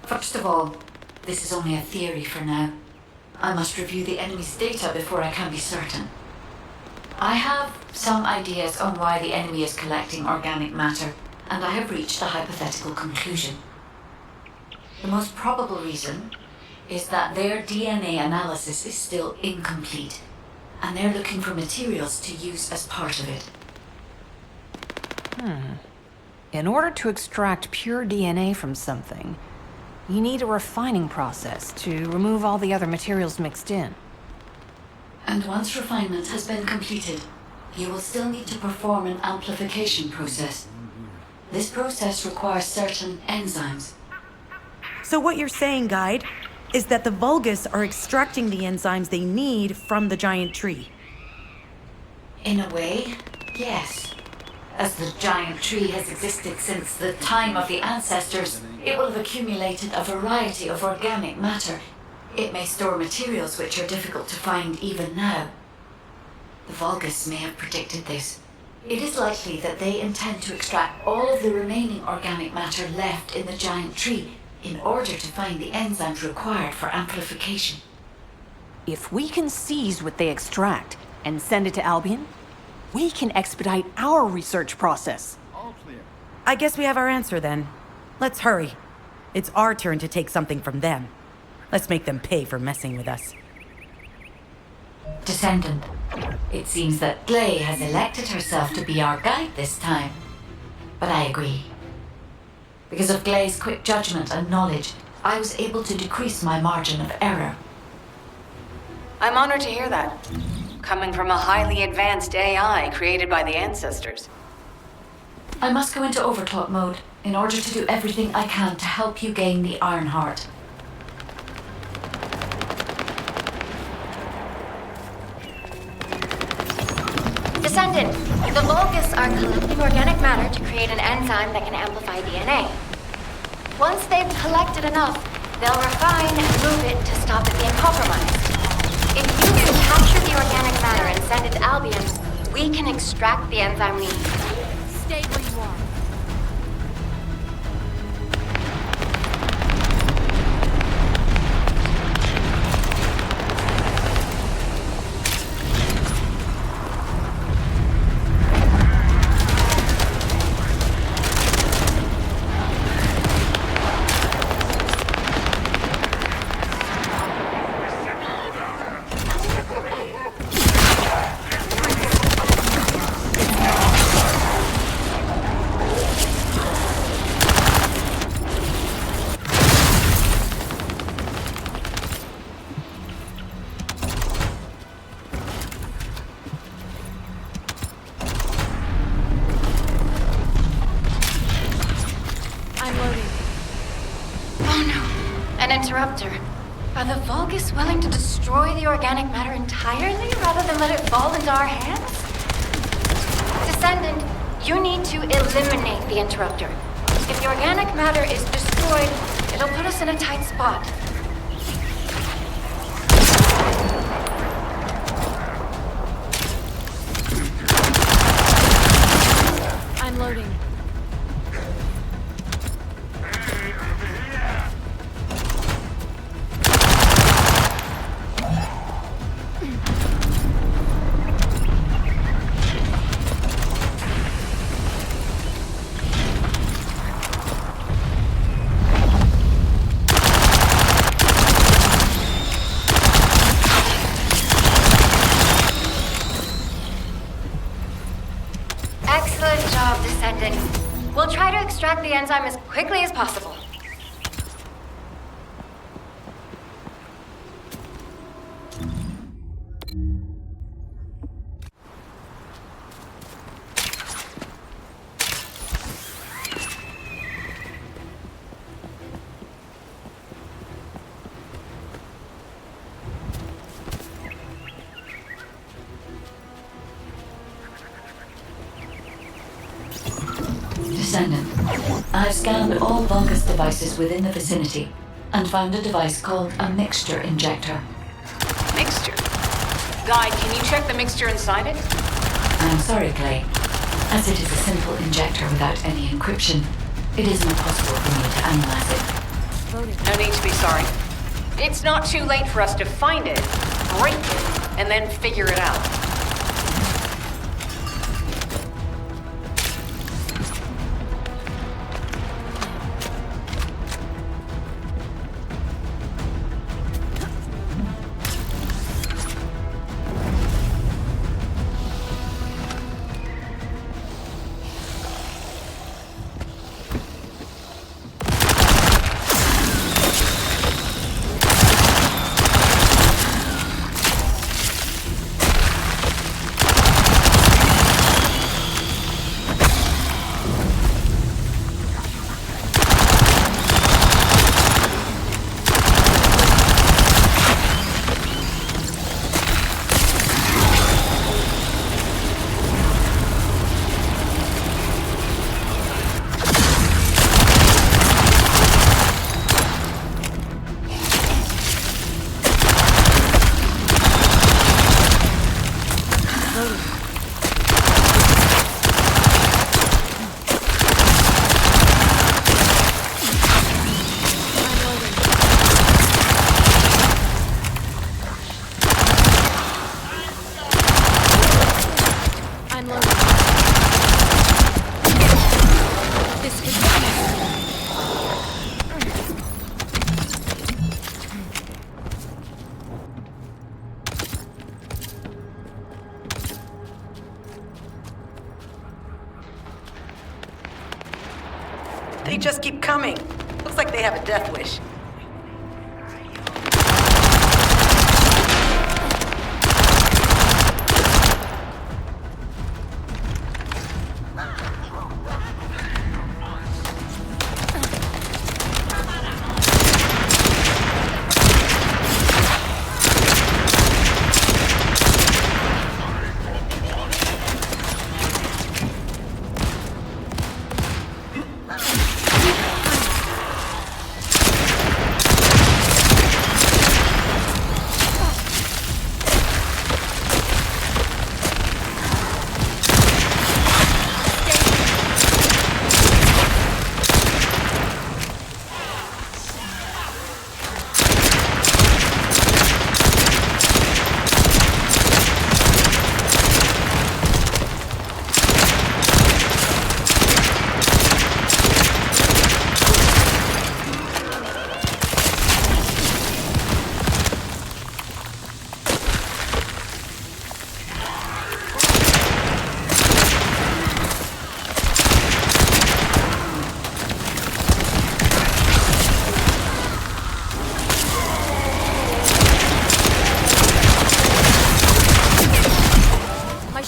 First of all, this is only a theory for now. I must review the enemy's data before I can be certain. I have some ideas on why the enemy is collecting organic matter, and I have reached a hypothetical conclusion. The most probable reason is that their DNA analysis is still incomplete, and they're looking for materials to use as part of it. In order to extract pure DNA from something, you need a refining process to remove all the other materials mixed in. And once refinement has been completed, you will still need to perform an amplification process. This process requires certain enzymes. So what you're saying, Guide, is that the Vulgus are extracting the enzymes they need from the giant tree. In a way, yes. As the giant tree has existed since the time of the ancestors, it will have accumulated a variety of organic matter. It may store materials which are difficult to find even now. The Vulgus may have predicted this. It is likely that they intend to extract all of the remaining organic matter left in the giant tree in order to find the enzymes required for amplification. If we can seize what they extract and send it to Albion, we can expedite our research process. I guess we have our answer then. Let's hurry. It's our turn to take something from them. Let's make them pay for messing with us. Descendant, it seems that Glay has elected herself to be our guide this time. But I agree. Because of Glay's quick judgment and knowledge, I was able to decrease my margin of error. I'm honored to hear that. Coming from a highly advanced AI created by the ancestors. I must go into overclock mode in order to do everything I can to help you gain the Iron Heart. Descendant, the Vulgus are collecting organic matter to create an enzyme that can amplify DNA. Once they've collected enough, they'll refine and move it to stop it being compromised. If you can capture the organic matter and send it to Albion, we can extract the enzyme we need. Stay where you are. An interrupter. Are the Vulgus willing to destroy the organic matter entirely rather than let it fall into our hands? Descendant, you need to eliminate the interrupter. If the organic matter is destroyed, it'll put us in a tight spot. I'm loading. Excellent job, Descendant. We'll try to extract the enzyme as quickly as possible. Descendant, I've scanned all Vulgus devices within the vicinity and found a device called a mixture injector. Mixture? Guide, can you check the mixture inside it? I'm sorry, Clay. As it is a simple injector without any encryption, it is not possible for me to analyze it. No need to be sorry. It's not too late for us to find it, break it, and then figure it out. They just keep coming. Looks like they have a death wish.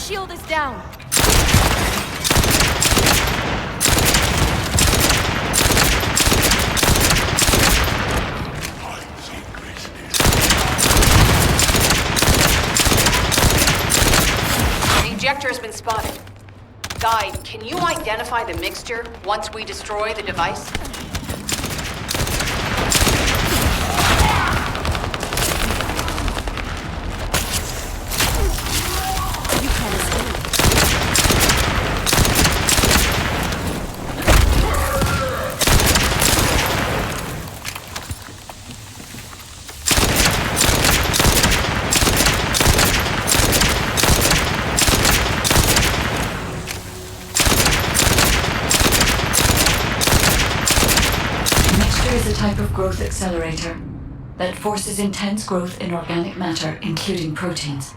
Shield is down. The ejector has been spotted. Guide, can you identify the mixture once we destroy the device? Type of growth accelerator that forces intense growth in organic matter, including proteins.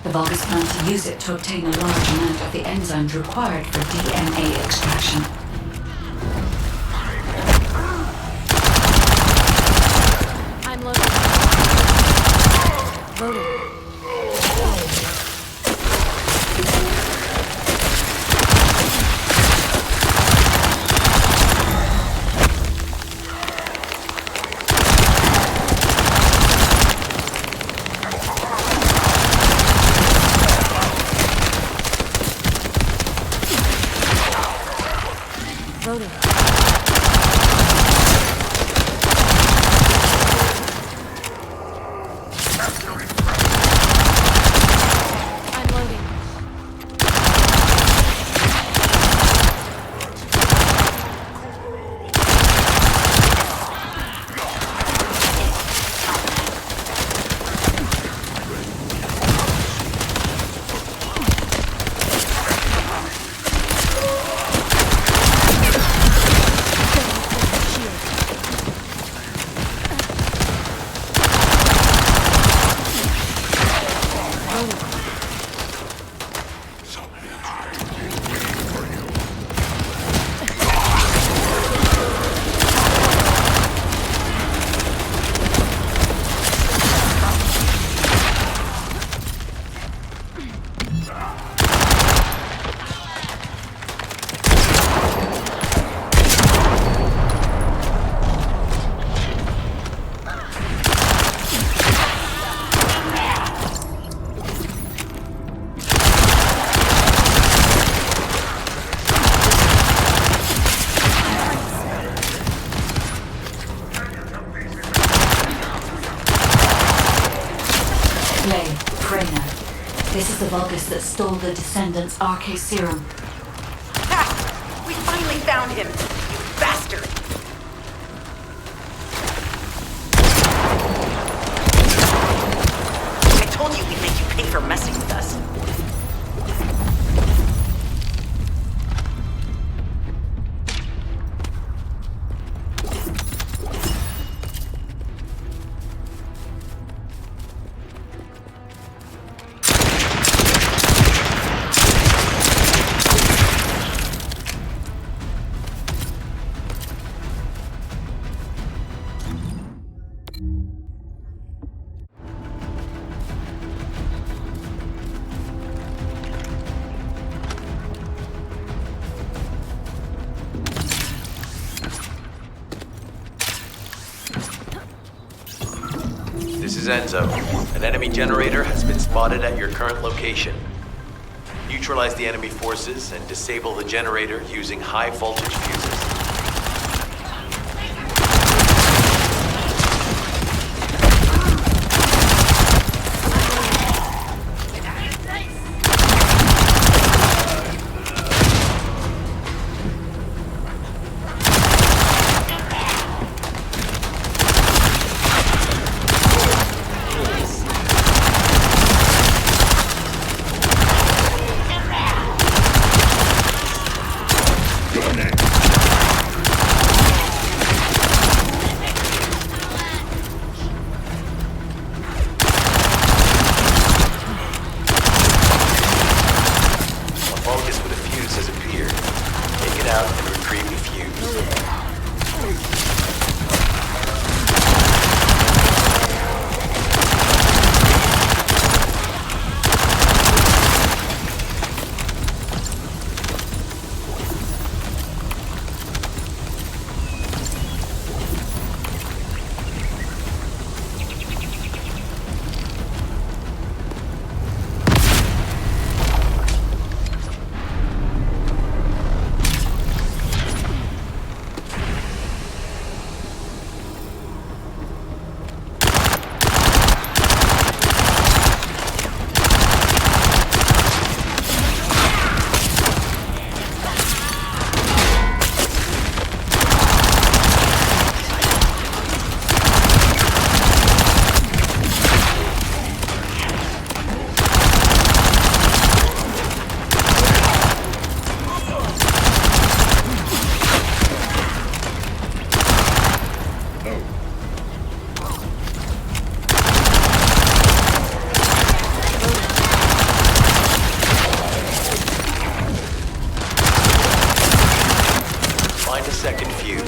The Vulgus plan to use it to obtain a large amount of the enzymes required for DNA extraction. I'm loaded. Loaded. Loaded. I'm loading. the Vulgus that stole the Descendant's RK serum. Ha! We finally found him! You bastard! I told you we'd make you pay for messing with us. This is Enzo. An enemy generator has been spotted at your current location. Neutralize the enemy forces and disable the generator using high voltage fuses. Out and retrieve the fuse. Find a second fuse.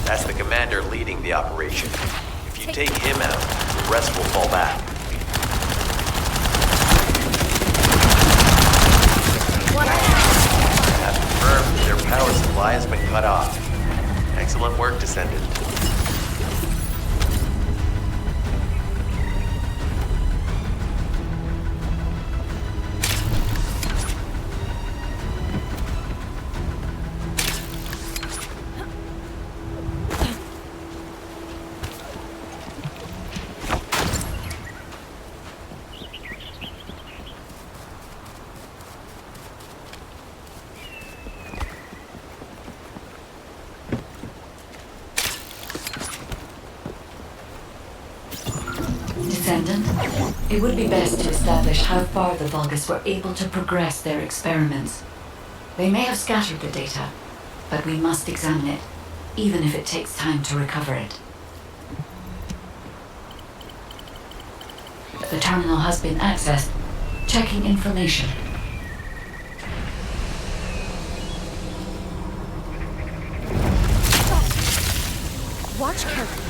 That's the commander leading the operation. If you take him out, the rest will fall back. I've confirmed that their power supply has been cut off. Excellent work, Descendant. Descendant, it would be best to establish how far the Vulgus were able to progress their experiments. They may have scattered the data, but we must examine it, even if it takes time to recover it. The terminal has been accessed. Checking information. Watch carefully.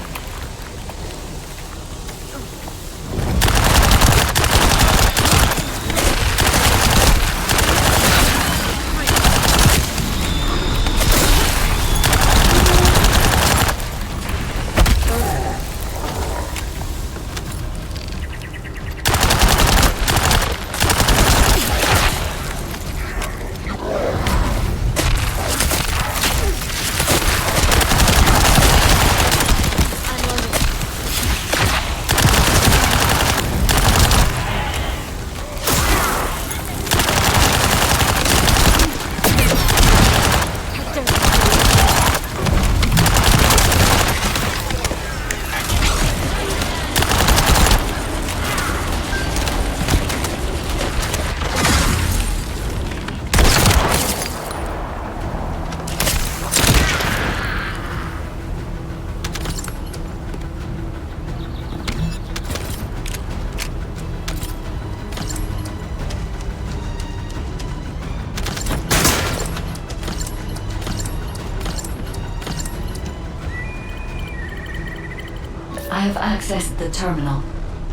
I have accessed the terminal.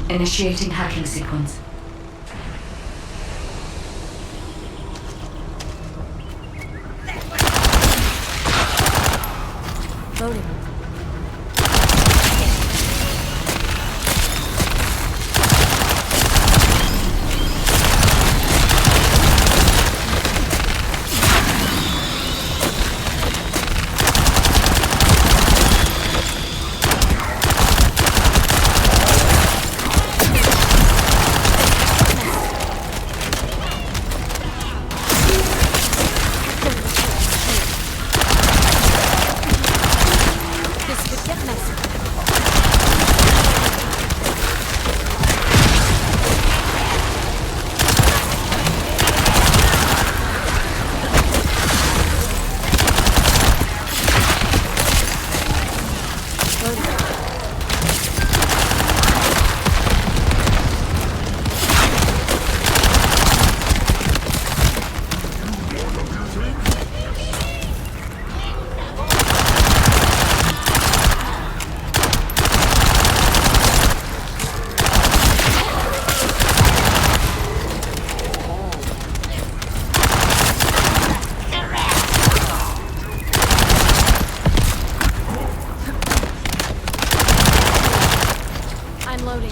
Initiating hacking sequence. Loading. I'm loading.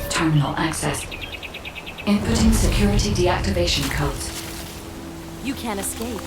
Terminal access. Inputting security deactivation codes. You can't escape.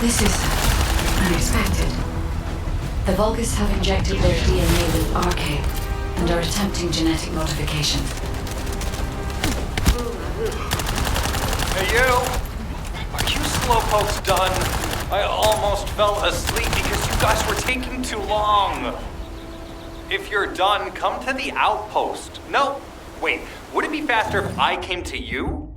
This is unexpected. The Vulgus have injected their DNA with Arcade and are attempting genetic modification. Hey, you! Are you slowpokes done? I almost fell asleep because you guys were taking too long. If you're done, come to the outpost. No, Wait, would it be faster if I came to you?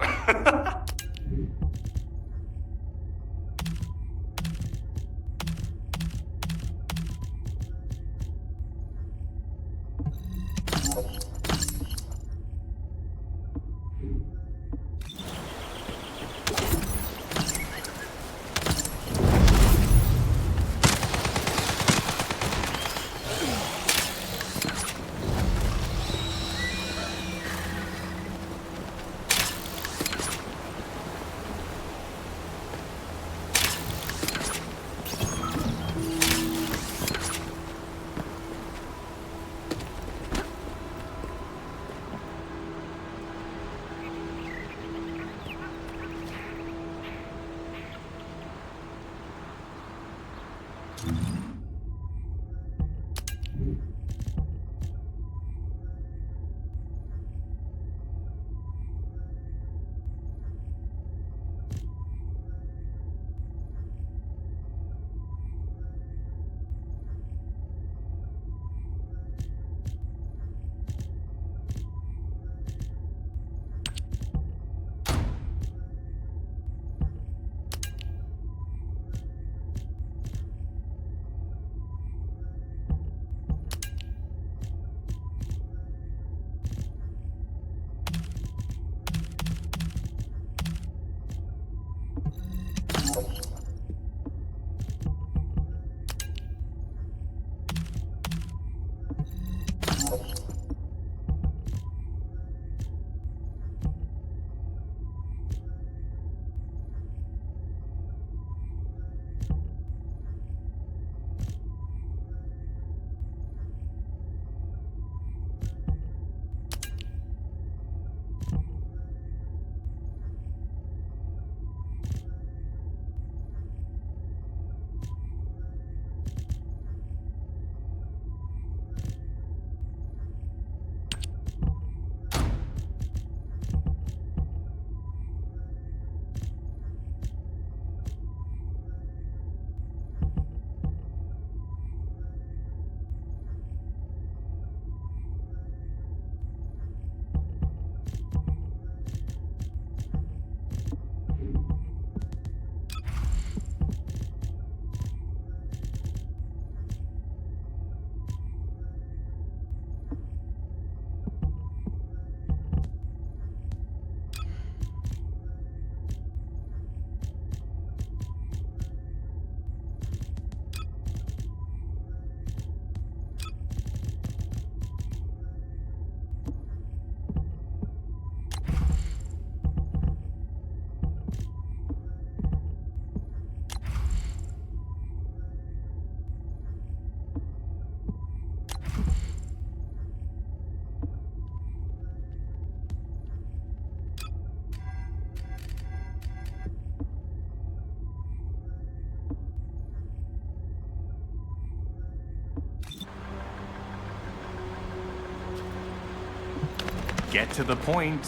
Get to the point.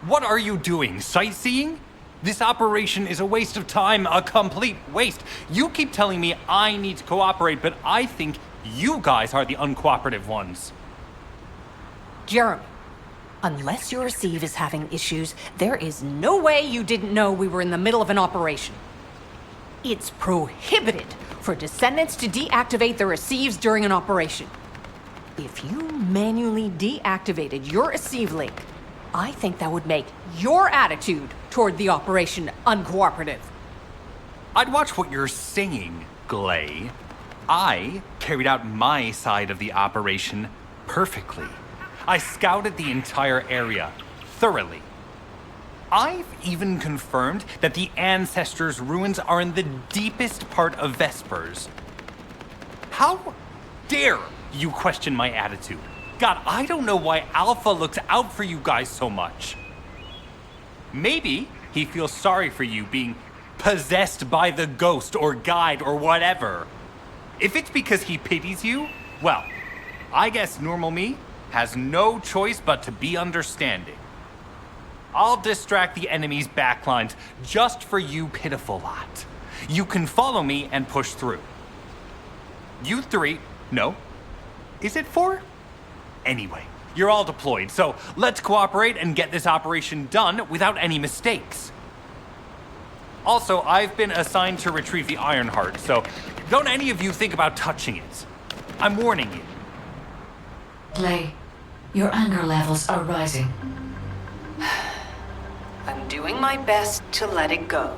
What are you doing? Sightseeing? This operation is a waste of time, a complete waste. You keep telling me I need to cooperate, but I think you guys are the uncooperative ones. Jeremy, unless your receive is having issues, there is no way you didn't know we were in the middle of an operation. It's prohibited for Descendants to deactivate their receives during an operation. If you manually deactivated your receive link, I think that would make your attitude toward the operation uncooperative. I'd watch what you're saying, Glay. I carried out my side of the operation perfectly. I scouted the entire area thoroughly. I've even confirmed that the Ancestors' ruins are in the deepest part of Vespers. How dare you question my attitude? God, I don't know why Alpha looks out for you guys so much. Maybe he feels sorry for you being possessed by the ghost or guide or whatever. If it's because he pities you, well, I guess normal me has no choice but to be understanding. I'll distract the enemy's backlines just for you pitiful lot. You can follow me and push through. You three, no, Is it 4? Anyway, you're all deployed, so let's cooperate and get this operation done without any mistakes. Also, I've been assigned to retrieve the Ironheart, so don't any of you think about touching it. I'm warning you. Glay, your anger levels are rising. I'm doing my best to let it go.